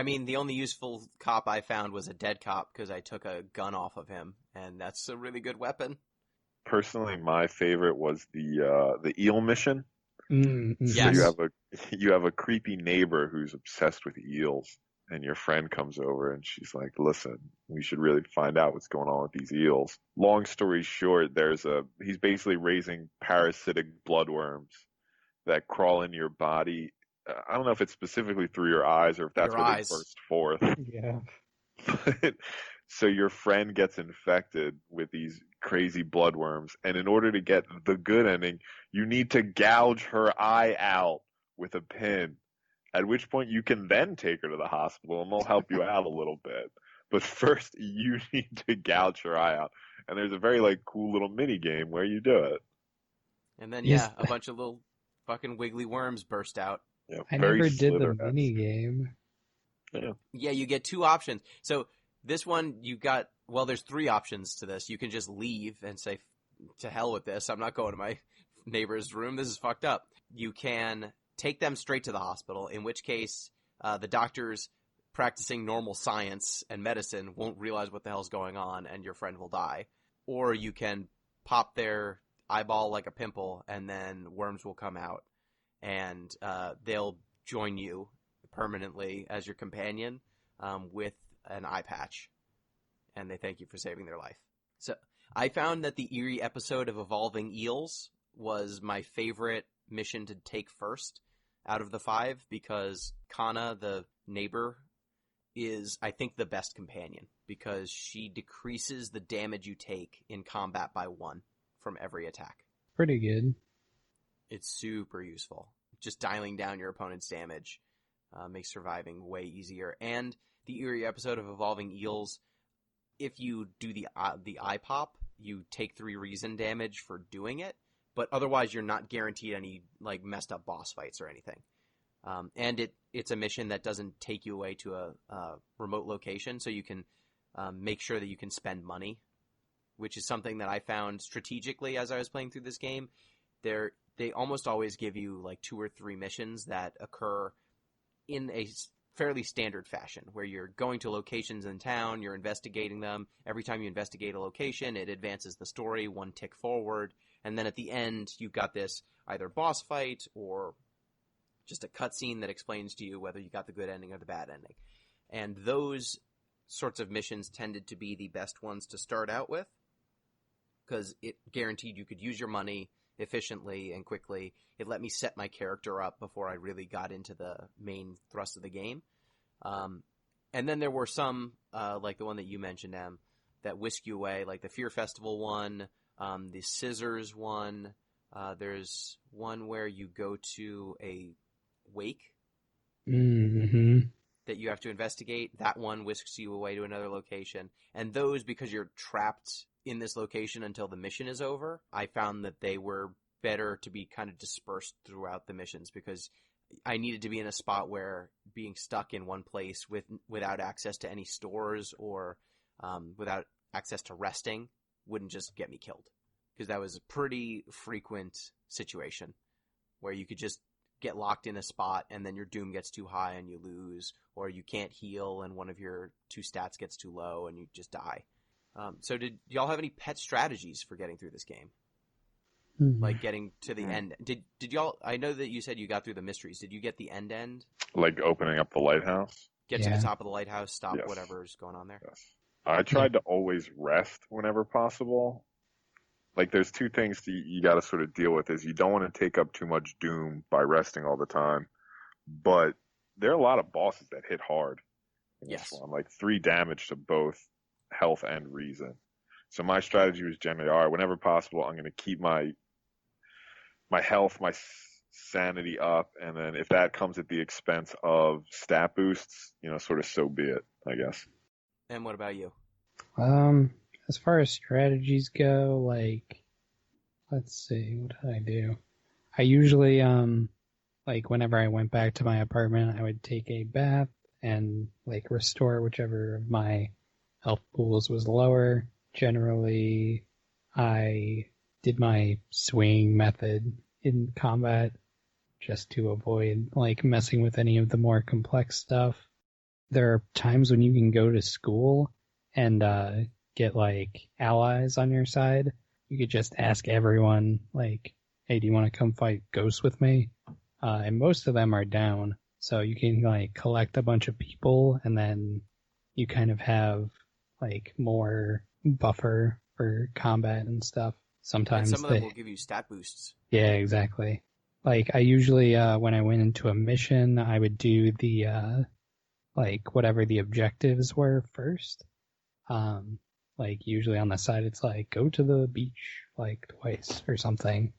S4: mean, the only useful cop I found was a dead cop because I took a gun off of him, and that's a really good weapon.
S5: Personally, my favorite was the eel mission.
S4: Yes.
S5: So you have a creepy neighbor who's obsessed with eels, and your friend comes over and she's like, listen, we should really find out what's going on with these eels. Long story short, he's basically raising parasitic bloodworms that crawl into your body. I don't know if it's specifically through your eyes or if that's
S4: Your
S5: where
S4: eyes.
S5: they burst forth.
S6: Yeah.
S5: So your friend gets infected with these crazy bloodworms, and in order to get the good ending, you need to gouge her eye out with a pin. At which point you can then take her to the hospital and they'll help you out a little bit. But first you need to gouge her eye out. And there's a very like cool little mini game where you do it.
S4: And then,
S6: Yes.
S4: a bunch of little fucking wiggly worms burst out.
S5: Yeah,
S6: I
S5: very
S6: never did the
S5: Slither-esque.
S6: mini game.
S5: Yeah.
S4: Yeah, you get two options. So this one, there's three options to this. You can just leave and say, to hell with this. I'm not going to my neighbor's room. This is fucked up. You can take them straight to the hospital, in which case the doctors practicing normal science and medicine won't realize what the hell's going on and your friend will die. Or you can pop their eyeball like a pimple and then worms will come out and they'll join you permanently as your companion with an eye patch. And they thank you for saving their life. So I found that the eerie episode of Evolving Eels was my favorite mission to take first out of the 5 because Kana, the neighbor, is, I think, the best companion because she decreases the damage you take in combat by 1 from every attack.
S6: Pretty good.
S4: It's super useful. Just dialing down your opponent's damage makes surviving way easier. And the eerie episode of Evolving Eels, if you do the eye pop, you take 3 reason damage for doing it, but otherwise you're not guaranteed any like messed up boss fights or anything. And it's a mission that doesn't take you away to a remote location, so you can make sure that you can spend money, which is something that I found strategically as I was playing through this game. they almost always give you like 2 or 3 missions that occur in a fairly standard fashion, where you're going to locations in town, you're investigating them. Every time you investigate a location, it advances the story 1 tick forward, and then at the end, you've got this either boss fight or just a cutscene that explains to you whether you got the good ending or the bad ending. And those sorts of missions tended to be the best ones to start out with, because it guaranteed you could use your money efficiently and quickly. It let me set my character up before I really got into the main thrust of the game. And then there were some, like the one that you mentioned, Em, that whisk you away, like the Fear Festival one, the Scissors one. There's one where you go to a wake that you have to investigate. That one whisks you away to another location. And those, because you're trapped in this location until the mission is over, I found that they were better to be kind of dispersed throughout the missions, because I needed to be in a spot where being stuck in one place without access to any stores or without access to resting wouldn't just get me killed. Because that was a pretty frequent situation where you could just get locked in a spot and then your doom gets too high and you lose, or you can't heal and one of your 2 stats gets too low and you just die. So did y'all have any pet strategies for getting through this game? Like getting to the end? Did y'all, I know that you said you got through the mysteries. Did you get the end?
S5: Like opening up the lighthouse?
S4: Get to the top of the lighthouse, stop whatever's going on there?
S5: Yes. I tried to always rest whenever possible. Like, there's 2 things you got to sort of deal with. Is you don't want to take up too much doom by resting all the time, but there are a lot of bosses that hit hard in this one, like 3 damage to both health and reason. So my strategy was generally, all right, whenever possible, I'm going to keep my health, my sanity up, and then if that comes at the expense of stat boosts, sort of so be it, I guess.
S4: And what about you?
S6: As far as strategies go, like, let's see, what did I do? I usually, like, whenever I went back to my apartment, I would take a bath and, like, restore whichever of my health pools was lower. Generally, I did my swing method in combat just to avoid, like, messing with any of the more complex stuff. There are times when you can go to school and, get like allies on your side. You could just ask everyone, like, hey, do you want to come fight ghosts with me? And most of them are down, so you can like collect a bunch of people and then you kind of have like more buffer for combat and stuff. Sometimes
S4: and some of them will give you stat boosts.
S6: Yeah, exactly. Like, I usually when I went into a mission, I would do the like whatever the objectives were first. Like, usually on the side, it's like, go to the beach, like, twice or something.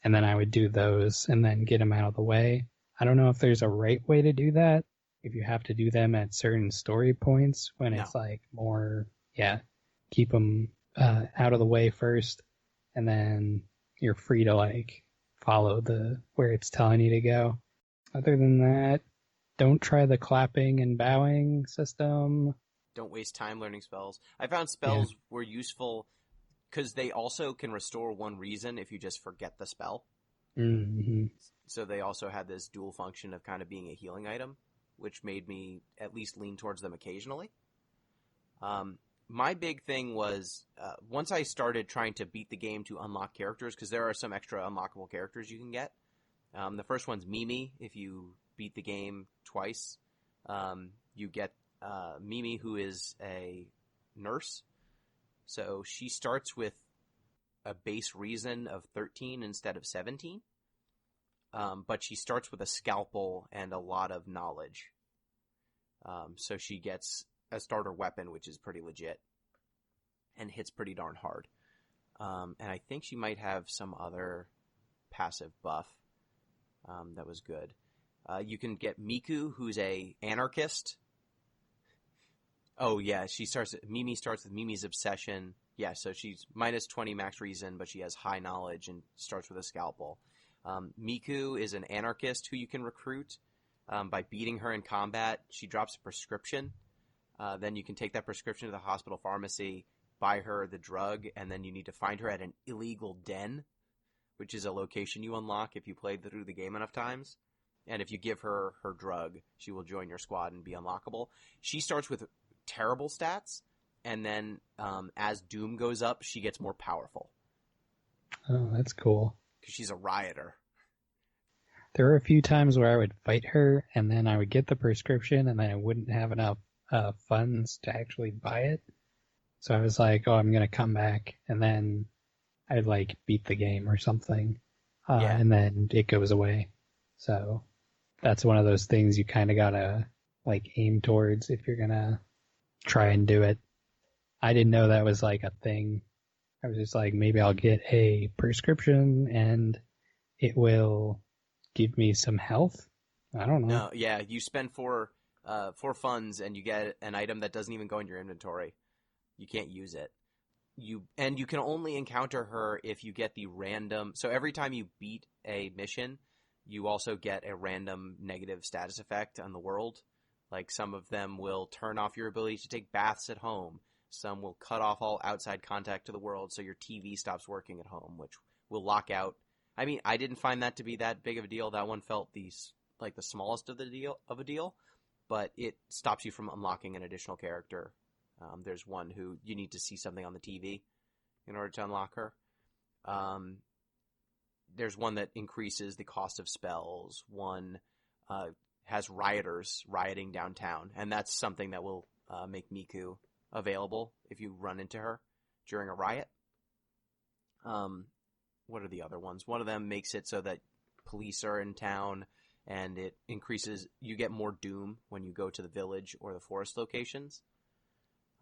S6: And then I would do those and then get them out of the way. I don't know if there's a right way to do that. If you have to do them at certain story points when it's like more, keep them out of the way first. And then you're free to like follow where it's telling you to go. Other than that, don't try the clapping and bowing system.
S4: Don't waste time learning spells. I found spells were useful because they also can restore 1 reason if you just forget the spell.
S6: Mm-hmm.
S4: So they also had this dual function of kind of being a healing item, which made me at least lean towards them occasionally. My big thing was once I started trying to beat the game to unlock characters, because there are some extra unlockable characters you can get. The first one's Mimi. If you beat the game twice, you get Mimi, who is a nurse. So she starts with a base reason of 13 instead of 17. But she starts with a scalpel and a lot of knowledge. So she gets a starter weapon, which is pretty legit and hits pretty darn hard. And I think she might have some other passive buff that was good. You can get Miku, who's a anarchist. Oh, yeah, Mimi starts with Mimi's Obsession. Yeah, so she's minus 20 max reason, but she has high knowledge and starts with a scalpel. Miku is an anarchist who you can recruit by beating her in combat. She drops a prescription. Then you can take that prescription to the hospital pharmacy, buy her the drug, and then you need to find her at an illegal den which is a location you unlock if you play through the game enough times. And if you give her her drug, she will join your squad and be unlockable. She starts with terrible stats, and then as Doom goes up, she gets more powerful.
S6: Oh, that's cool.
S4: Because she's a rioter.
S6: There were a few times where I would fight her, and then I would get the prescription, and then I wouldn't have enough funds to actually buy it. So I was like, oh, I'm going to come back, and then I'd like beat the game or something, and then it goes away. So that's one of those things you kind of got to like aim towards if you're going to try and do it. I didn't know that was like a thing. I was just like, maybe I'll get a prescription and it will give me some health. I don't know.
S4: No, yeah, you spend four funds and you get an item that doesn't even go in your inventory. You can't use it. You can only encounter her if you get the random. So every time you beat a mission, you also get a random negative status effect on the world. Like some of them will turn off your ability to take baths at home. Some will cut off all outside contact to the world, so your TV stops working at home, which will lock out. I mean, I didn't find that to be that big of a deal. That one felt the smallest of a deal, but it stops you from unlocking an additional character. There's one who you need to see something on the TV in order to unlock her. There's one that increases the cost of spells. One has rioters rioting downtown, and that's something that will make Miku available if you run into her during a riot. What are the other ones? One of them makes it so that police are in town, and it increases. You get more Doom when you go to the village or the forest locations.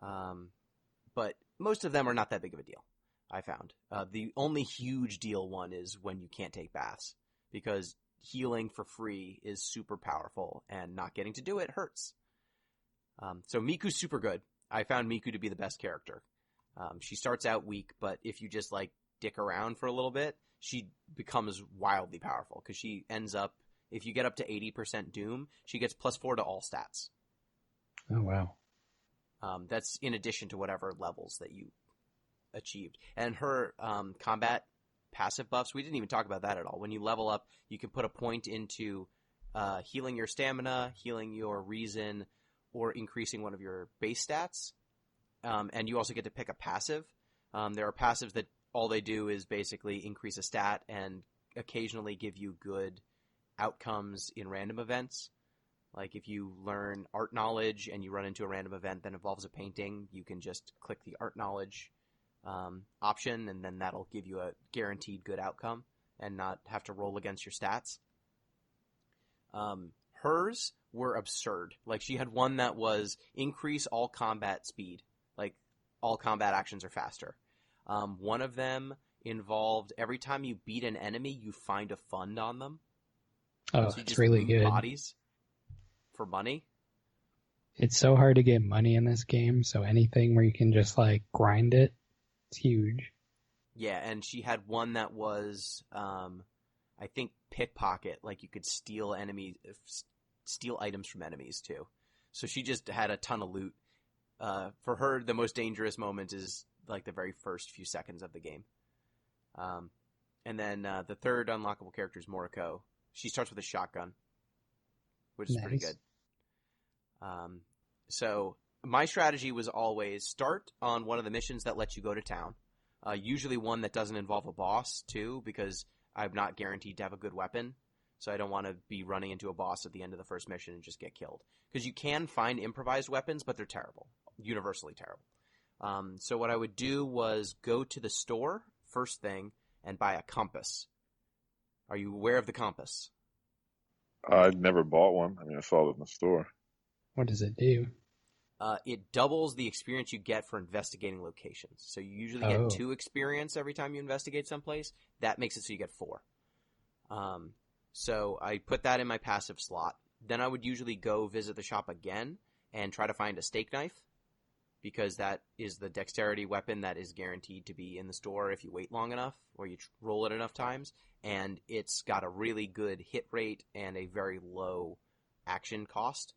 S4: But most of them are not that big of a deal, I found. The only huge deal one is when you can't take baths, because healing for free is super powerful, and not getting to do it hurts. So Miku's super good. I found Miku to be the best character. She starts out weak, but if you just like dick around for a little bit, she becomes wildly powerful, because she ends up, if you get up to 80% Doom, she gets +4 to all stats.
S6: Oh, wow.
S4: That's in addition to whatever levels that you achieved. And her combat passive buffs, we didn't even talk about that at all. When you level up, you can put a point into healing your stamina, healing your reason, or increasing one of your base stats. And you also get to pick a passive. There are passives that all they do is basically increase a stat and occasionally give you good outcomes in random events. Like if you learn art knowledge and you run into a random event that involves a painting, you can just click the art knowledge option, and then that'll give you a guaranteed good outcome and not have to roll against your stats. Hers were absurd. Like she had one that was increase all combat speed. Like all combat actions are faster. One of them involved every time you beat an enemy, you find a fund on them.
S6: Oh,
S4: so
S6: it's really good.
S4: Bodies for money.
S6: It's so hard to get money in this game, so anything where you can just like grind it, it's huge.
S4: Yeah, and she had one that was, I think, pickpocket. Like you could steal items from enemies too. So she just had a ton of loot. For her, the most dangerous moment is like the very first few seconds of the game. And then the third unlockable character is Moriko. She starts with a shotgun, which is pretty good. So my strategy was always start on one of the missions that lets you go to town. Usually one that doesn't involve a boss too, because I'm not guaranteed to have a good weapon. So I don't want to be running into a boss at the end of the first mission and just get killed. Because you can find improvised weapons, but they're terrible. Universally terrible. So what I would do was go to the store first thing and buy a compass. Are you aware of the compass?
S5: I'd never bought one. I mean, I saw it in the store.
S6: What does it do?
S4: It doubles the experience you get for investigating locations. So you usually get 2 experience every time you investigate someplace. That makes it so you get 4. So I put that in my passive slot. Then I would usually go visit the shop again and try to find a steak knife, because that is the dexterity weapon that is guaranteed to be in the store if you wait long enough or you roll it enough times. And it's got a really good hit rate and a very low action cost.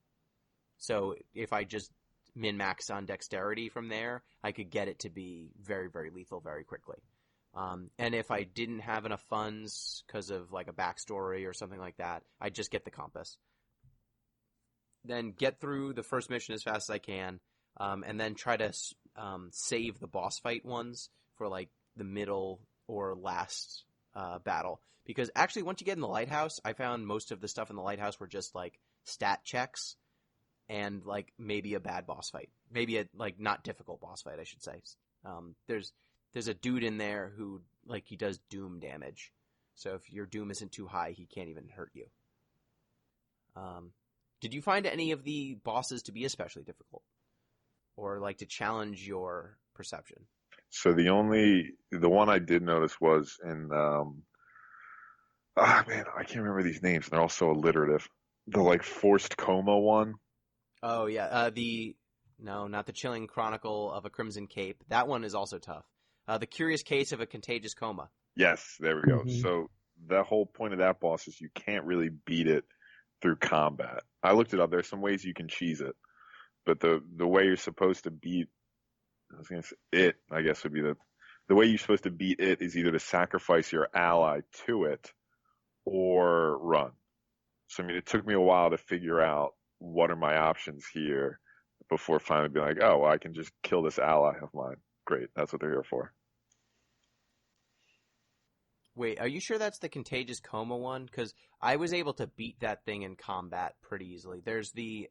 S4: So if I just min-max on dexterity from there, I could get it to be very, very lethal very quickly. And if I didn't have enough funds because of like a backstory or something like that, I'd just get the compass. Then get through the first mission as fast as I can, and then try to save the boss fight ones for like the middle or last battle. Because actually, once you get in the lighthouse, I found most of the stuff in the lighthouse were just like stat checks and like maybe a bad boss fight, maybe a like not difficult boss fight, I should say. There's a dude in there who like he does doom damage, so if your doom isn't too high, he can't even hurt you. Did you find any of the bosses to be especially difficult, or like to challenge your perception?
S5: So the one I did notice was in man, I can't remember these names. They're all so alliterative. The like forced coma one.
S4: Oh yeah, no, not the Chilling Chronicle of a Crimson Cape. That one is also tough. The Curious Case of a Contagious Coma.
S5: Yes, there we go.
S6: Mhm.
S5: So the whole point of that boss is you can't really beat it through combat. I looked it up. There's some ways you can cheese it, but the way you're supposed to beat, I was gonna say it, I guess would be the way you're supposed to beat it is either to sacrifice your ally to it or run. So I mean, it took me a while to figure out what are my options here before finally being like, oh, well, I can just kill this ally of mine. Great, that's what they're here for.
S4: Wait, are you sure that's the Contagious Coma one? Because I was able to beat that thing in combat pretty easily. There's the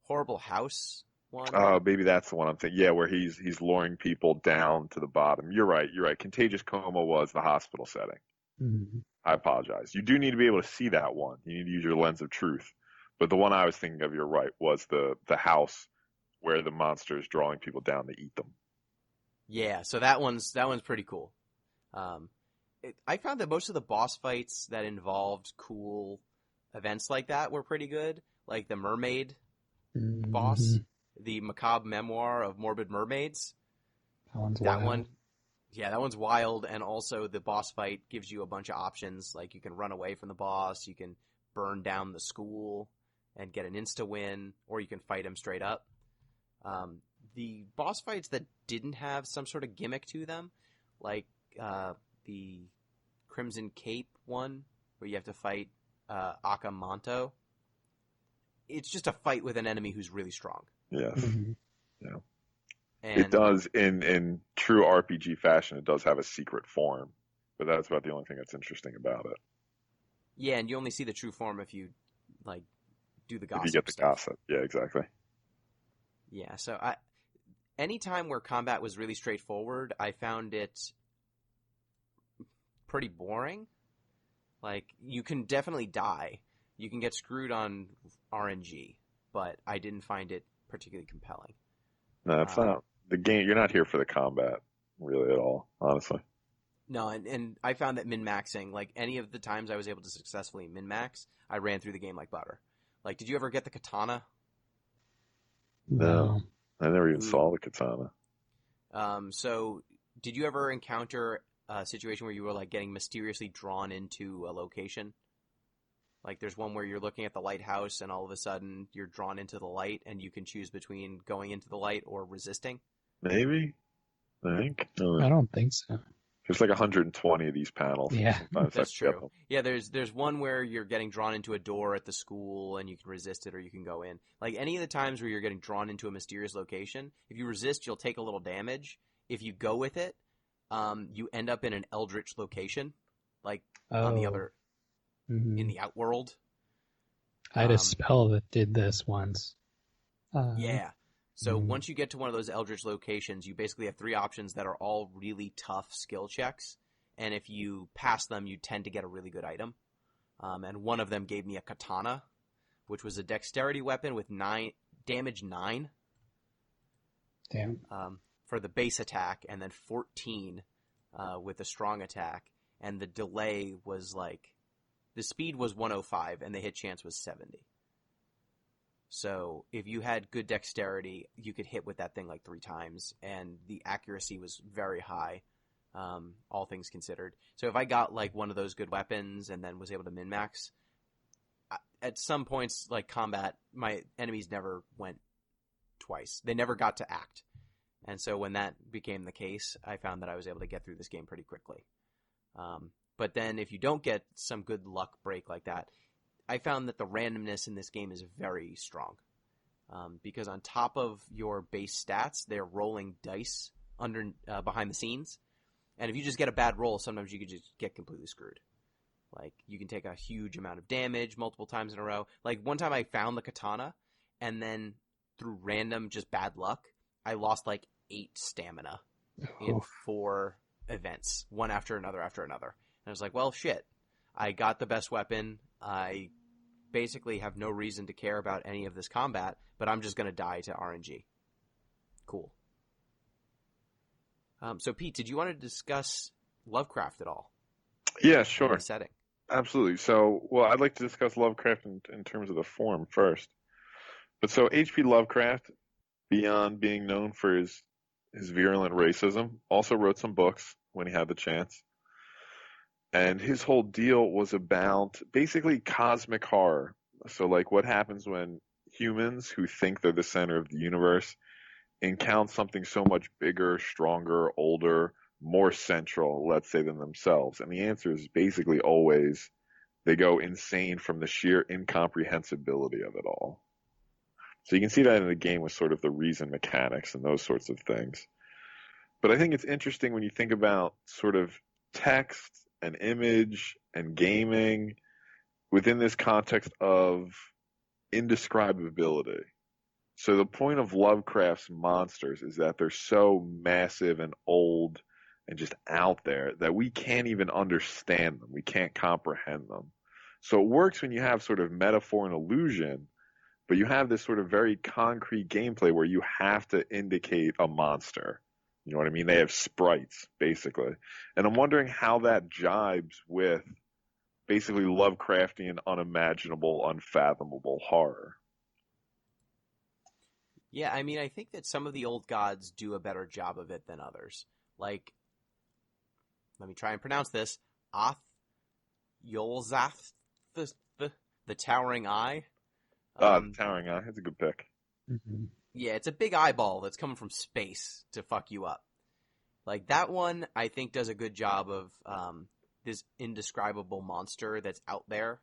S4: Horrible House one.
S5: Oh, maybe that's the one I'm thinking. Yeah, where he's luring people down to the bottom. You're right. Contagious Coma was the hospital setting.
S6: Mhm.
S5: I apologize. You do need to be able to see that one. You need to use your lens of truth. But the one I was thinking of, you're right, was the house where the monster is drawing people down to eat them.
S4: Yeah, so that one's pretty cool. I found that most of the boss fights that involved cool events like that were pretty good. Like the mermaid boss,
S6: Mhm.
S4: the macabre memoir of morbid mermaids.
S6: That one's
S4: That
S6: wild.
S4: one, yeah, that one's wild. And also the boss fight gives you a bunch of options. Like you can run away from the boss, you can burn down the school and get an insta win, or you can fight him straight up. The boss fights that didn't have some sort of gimmick to them, like the Crimson Cape one, where you have to fight Akamanto. It's just a fight with an enemy who's really strong.
S5: Yes.
S6: Mhm.
S5: Yeah.
S4: And
S5: It does, in true RPG fashion, it does have a secret form. But that's about the only thing that's interesting about it.
S4: yeah, and you only see the true form if you like do the gossip
S5: If you get the
S4: stuff.
S5: gossip. Yeah, exactly.
S4: Yeah, so any time where combat was really straightforward, I found it pretty boring. Like, you can definitely die. You can get screwed on RNG, but I didn't find it particularly compelling.
S5: No, it's not. The game, you're not here for the combat, really, at all, honestly.
S4: No, and I found that min-maxing, like, any of the times I was able to successfully min-max, I ran through the game like butter. Like, did you ever get the katana?
S5: No. I never even
S4: Ooh.
S5: saw the katana.
S4: So, did you ever encounter a situation where you were, like, getting mysteriously drawn into a location? Like, there's one where you're looking at the lighthouse and all of a sudden you're drawn into the light and you can choose between going into the light or resisting?
S5: Maybe? I think.
S6: I don't think so.
S5: There's like 120 of these panels.
S6: Yeah.
S5: Sometimes
S4: That's
S5: I forget
S4: true.
S5: them.
S4: Yeah, there's one where you're getting drawn into a door at the school and you can resist it or you can go in. Like, any of the times where you're getting drawn into a mysterious location, if you resist, you'll take a little damage. If you go with it, you end up in an eldritch location, like on the other,
S6: Mhm.
S4: in the outworld.
S6: I had a spell that did this once.
S4: Yeah. So once you get to one of those eldritch locations, you basically have three options that are all really tough skill checks. And if you pass them, you tend to get a really good item. And one of them gave me a katana, which was a dexterity weapon with damage 9
S6: Damn.
S4: for the base attack, and then 14 with the strong attack. And the delay was like, the speed was 105 and the hit chance was 70. So if you had good dexterity, you could hit with that thing like 3 times, and the accuracy was very high, all things considered. So if I got like one of those good weapons and then was able to min-max, at some points, like combat, my enemies never went twice. They never got to act. And so when that became the case, I found that I was able to get through this game pretty quickly. But then if you don't get some good luck break like that, I found that the randomness in this game is very strong. Because on top of your base stats, they're rolling dice behind the scenes. And if you just get a bad roll, sometimes you could just get completely screwed. Like, you can take a huge amount of damage multiple times in a row. Like, one time I found the katana, and then through random just bad luck, I lost like 8 stamina in 4 events, one after another after another. And I was like, well, shit. I got the best weapon. I basically have no reason to care about any of this combat, but I'm just going to die to RNG. Cool. So, Pete, did you want to discuss Lovecraft at all?
S5: Yeah, sure.
S4: Setting.
S5: Absolutely. So, well, I'd like to discuss Lovecraft in terms of the form first. But so H.P. Lovecraft, beyond being known for his virulent racism, also wrote some books when he had the chance. And his whole deal was about basically cosmic horror. So, like, what happens when humans who think they're the center of the universe encounter something so much bigger, stronger, older, more central, let's say, than themselves? And the answer is basically always they go insane from the sheer incomprehensibility of it all. So you can see that in the game with sort of the reason mechanics and those sorts of things. But I think it's interesting when you think about sort of text and image and gaming within this context of indescribability. So the point of Lovecraft's monsters is that they're so massive and old and just out there that we can't even understand them. We can't comprehend them. So it works when you have sort of metaphor and illusion, but you have this sort of very concrete gameplay where you have to indicate a monster. You know what I mean? They have sprites, basically. And I'm wondering how that jibes with basically Lovecraftian, unimaginable, unfathomable horror.
S4: Yeah, I mean, I think that some of the old gods do a better job of it than others. Like, let me try and pronounce this. Yolzath, the Towering Eye.
S5: The Towering Eye. That's a good pick.
S6: Mm-hmm.
S4: Yeah, it's a big eyeball that's coming from space to fuck you up. Like, that one, I think, does a good job of this indescribable monster that's out there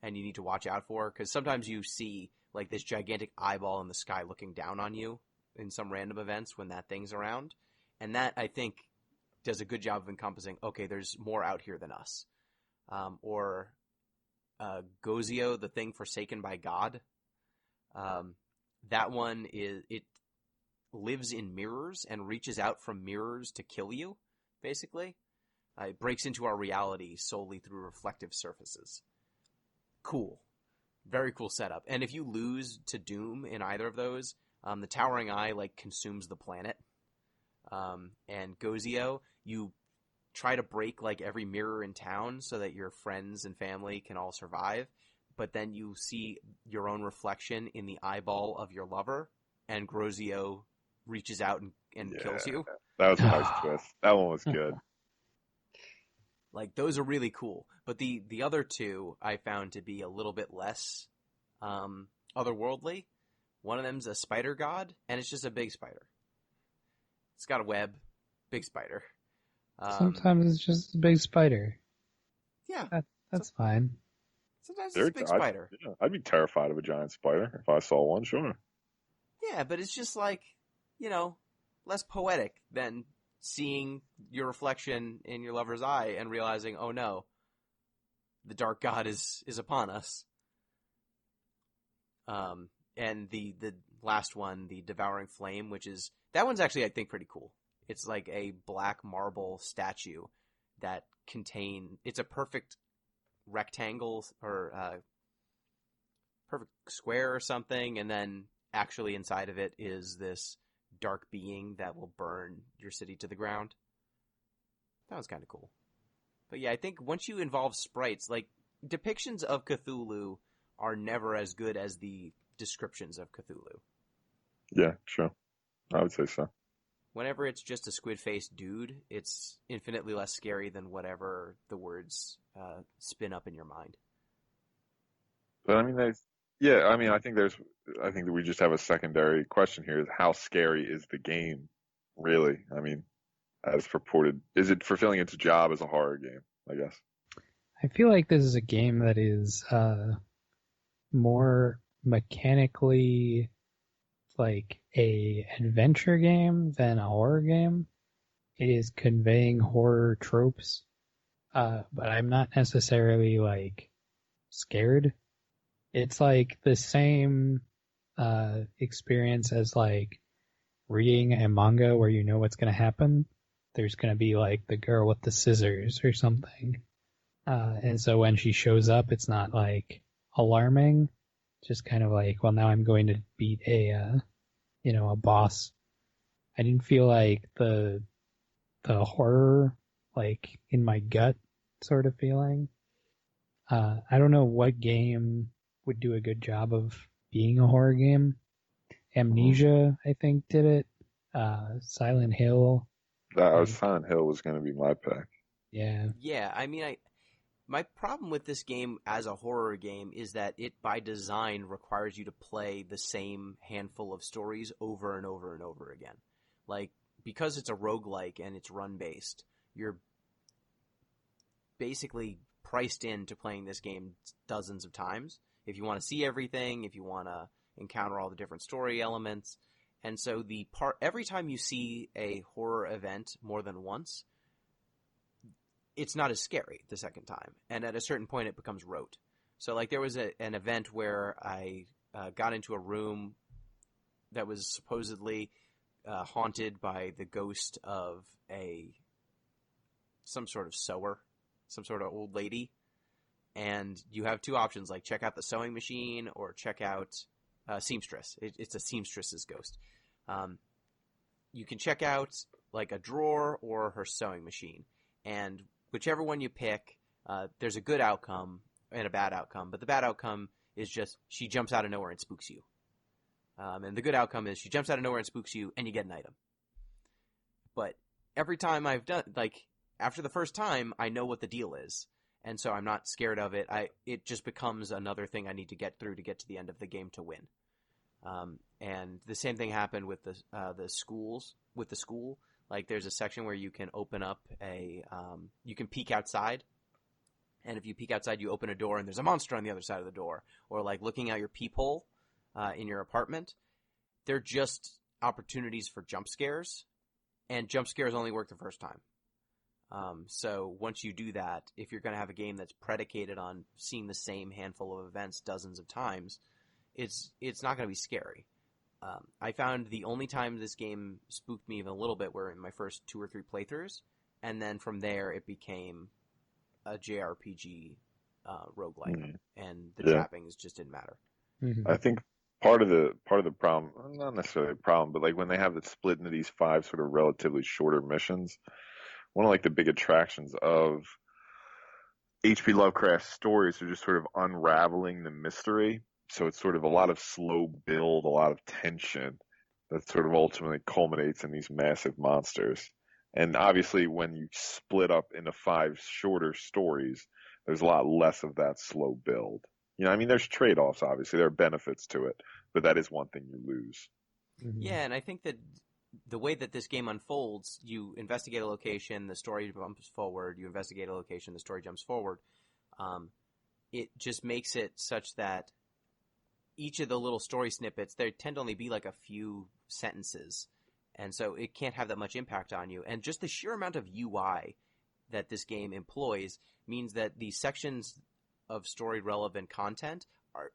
S4: and you need to watch out for. Because sometimes you see, like, this gigantic eyeball in the sky looking down on you in some random events when that thing's around. And that, I think, does a good job of encompassing, okay, there's more out here than us. Or Gozio, the thing forsaken by God. That one it lives in mirrors and reaches out from mirrors to kill you, basically. It breaks into our reality solely through reflective surfaces. Cool. Very cool setup. And if you lose to Doom in either of those, the Towering Eye, like, consumes the planet. And Gozio, you try to break, like, every mirror in town so that your friends and family can all survive. But then you see your own reflection in the eyeball of your lover, and Grozio reaches out and kills you.
S5: That was a nice twist. That one was good.
S4: Like, those are really cool. But the other two I found to be a little bit less otherworldly. One of them's a spider god, and it's just a big spider. It's got a web, big spider.
S6: Sometimes it's just a big spider.
S4: Yeah.
S6: That's fine.
S4: Sometimes it's a big spider.
S5: I'd be terrified of a giant spider if I saw one, sure.
S4: Yeah, but it's just like, less poetic than seeing your reflection in your lover's eye and realizing, oh no, the dark god is upon us. And the last one, the Devouring Flame, that one's actually, I think, pretty cool. It's like a black marble statue that it's a perfect rectangle or perfect square or something, and then actually inside of it is this dark being that will burn your city to the ground. That was kind of cool. But yeah, I think once you involve sprites, like, depictions of Cthulhu are never as good as the descriptions of Cthulhu.
S5: Yeah, sure. I would say so.
S4: Whenever it's just a squid-faced dude, it's infinitely less scary than whatever the words spin up in your mind.
S5: But I mean, I think that we just have a secondary question here: is how scary is the game Really? I mean, as purported, is it fulfilling its job as a horror game? I guess.
S6: I feel like this is a game that is more mechanically like a adventure game than a horror game. It is conveying horror tropes, but I'm not necessarily like scared. It's like the same experience as like reading a manga where you know what's going to happen. There's going to be like the girl with the scissors or something. And so when she shows up, it's not like alarming. Just kind of like, well, now I'm going to beat a boss. I didn't feel like the horror, like in my gut sort of feeling. I don't know what game would do a good job of being a horror game. Amnesia, I think, did it. Silent Hill.
S5: Silent Hill was going to be my pick.
S6: Yeah.
S4: Yeah, I mean, my problem with this game as a horror game is that it, by design, requires you to play the same handful of stories over and over and over again. Like, because it's a roguelike and it's run-based, you're basically priced into playing this game dozens of times. If you want to see everything, if you want to encounter all the different story elements. And so every time you see a horror event more than once, it's not as scary the second time. And at a certain point, it becomes rote. So, like, there was an event where I got into a room that was supposedly haunted by the ghost of some sort of sewer, some sort of old lady. And you have two options, like check out the sewing machine or check out seamstress. It's a seamstress's ghost. You can check out like a drawer or her sewing machine. And whichever one you pick, there's a good outcome and a bad outcome. But the bad outcome is just she jumps out of nowhere and spooks you. And the good outcome is she jumps out of nowhere and spooks you and you get an item. But every time I've done, like, after the first time, I know what the deal is. And so I'm not scared of it. It just becomes another thing I need to get through to get to the end of the game to win. And the same thing happened with the schools. With the school, like there's a section where you can open up you can peek outside. And if you peek outside, you open a door and there's a monster on the other side of the door. Or like looking out your peephole in your apartment. They're just opportunities for jump scares. And jump scares only work the first time. So once you do that, if you're going to have a game that's predicated on seeing the same handful of events dozens of times, it's not going to be scary. I found the only time this game spooked me even a little bit were in my first 2 or 3 playthroughs, and then from there it became a JRPG roguelike, and the trappings just didn't matter.
S6: Mm-hmm.
S5: I think part of the problem, not necessarily a problem, but like when they have it split into these 5 sort of relatively shorter missions, one of like the big attractions of H.P. Lovecraft's stories are just sort of unraveling the mystery. So it's sort of a lot of slow build, a lot of tension that sort of ultimately culminates in these massive monsters. And obviously when you split up into 5 shorter stories, there's a lot less of that slow build. You know, I mean, there's trade-offs, obviously. There are benefits to it, but that is one thing you lose.
S6: Mm-hmm.
S4: Yeah, and I think that the way that this game unfolds, you investigate a location, the story jumps forward. You investigate a location, the story jumps forward. It just makes it such that each of the little story snippets, they tend to only be like a few sentences. And so it can't have that much impact on you. And just the sheer amount of UI that this game employs means that the sections of story-relevant content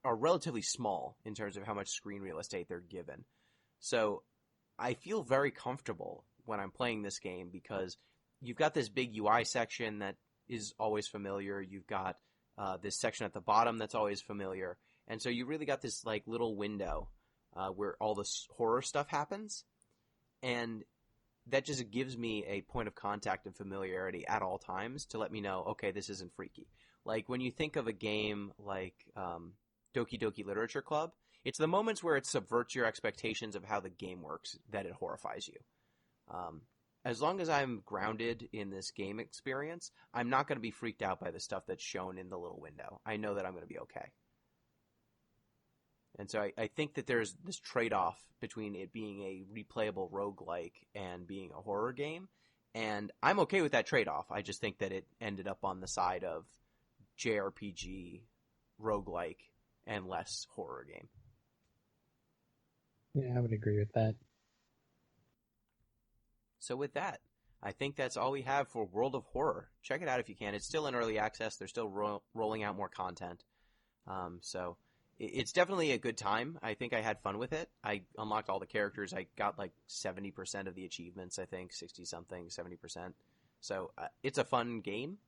S4: are relatively small in terms of how much screen real estate they're given. So I feel very comfortable when I'm playing this game because you've got this big UI section that is always familiar. You've got this section at the bottom that's always familiar. And so you really got this like little window where all this horror stuff happens. And that just gives me a point of contact and familiarity at all times to let me know, okay, this isn't freaky. Like when you think of a game like Doki Doki Literature Club, it's the moments where it subverts your expectations of how the game works that it horrifies you. As long as I'm grounded in this game experience, I'm not going to be freaked out by the stuff that's shown in the little window. I know that I'm going to be okay. And so I think that there's this trade-off between it being a replayable roguelike and being a horror game. And I'm okay with that trade-off. I just think that it ended up on the side of JRPG, roguelike, and less horror game.
S6: Yeah, I would agree with that.
S4: So with that, I think that's all we have for World of Horror. Check it out if you can. It's still in early access. They're still rolling out more content. So it's definitely a good time. I think I had fun with it. I unlocked all the characters. I got like 70% of the achievements, I think. 60-something, 70%. So it's a fun game.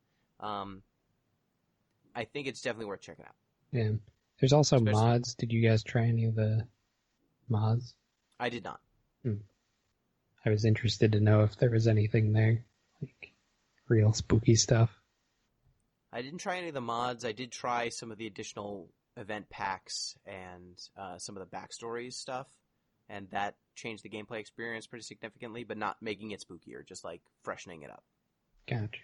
S4: I think it's definitely worth checking out.
S6: Yeah. There's also
S4: Especially-
S6: mods. Did you guys try any of the mods?
S4: I did not.
S6: I was interested to know if there was anything there, like real spooky stuff.
S4: I didn't try any of the mods. I did try some of the additional event packs and some of the backstories stuff, and that changed the gameplay experience pretty significantly, but not making it spookier, just like freshening it up.
S6: Gotcha.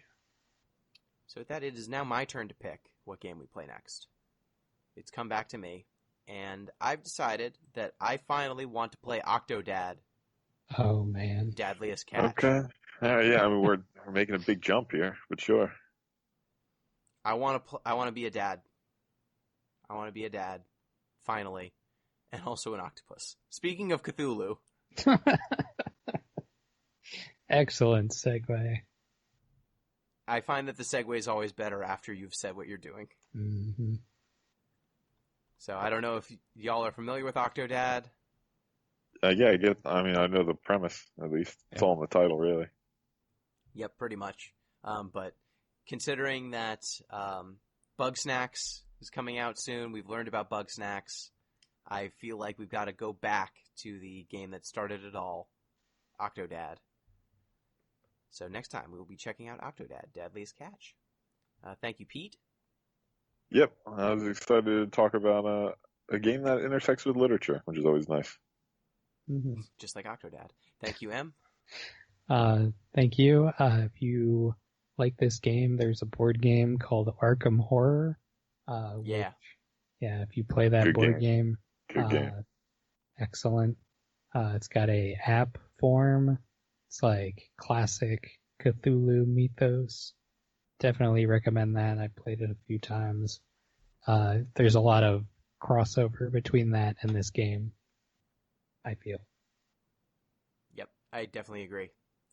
S4: So with that, it is now my turn to pick what game we play next. It's come back to me, and I've decided that I finally want to play Octodad,
S6: Oh, man.
S4: Dadliest Catch.
S5: Okay. Yeah, I mean, we're making a big jump here, but sure.
S4: I want to be a dad. I want to be a dad, finally, and also an octopus. Speaking of Cthulhu,
S6: Excellent segue.
S4: I find that the segue is always better after you've said what you're doing.
S6: Mm-hmm.
S4: So I don't know if y'all are familiar with Octodad.
S5: Yeah, I mean, I know the premise, at least. It's all in the title, really.
S4: Yep, pretty much. But considering that Bug Snacks is coming out soon, we've learned about Bug Snacks, I feel like we've got to go back to the game that started it all, Octodad. So next time we will be checking out Octodad, Deadliest Catch. Thank you, Pete.
S5: Yep, I was excited to talk about a game that intersects with literature, which is always nice.
S6: Mm-hmm.
S4: Just like Octodad. Thank you, Em.
S6: Thank you. If you like this game, there's a board game called Arkham Horror.
S4: Yeah.
S6: Yeah, if you play that
S5: Good
S6: board game,
S5: Good game.
S6: excellent. It's got a app form. It's like classic Cthulhu mythos. Definitely recommend that. I played it a few times. There's a lot of crossover between that and this game, I feel.
S4: Yep, I definitely agree.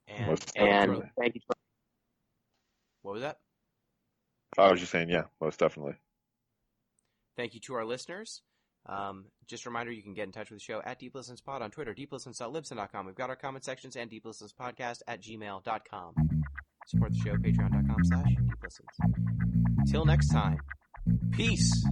S4: And
S5: Most
S4: thank
S5: definitely.
S4: you. What was that?
S5: I was just saying, yeah, most definitely.
S4: Thank you to our listeners. Just a reminder, you can get in touch with the show at DeepListensPod on Twitter, deeplistens.libsyn.com. We've got our comment sections and deeplistenspodcast@gmail.com. Support the show, patreon.com/deeplistens. Till next time, peace!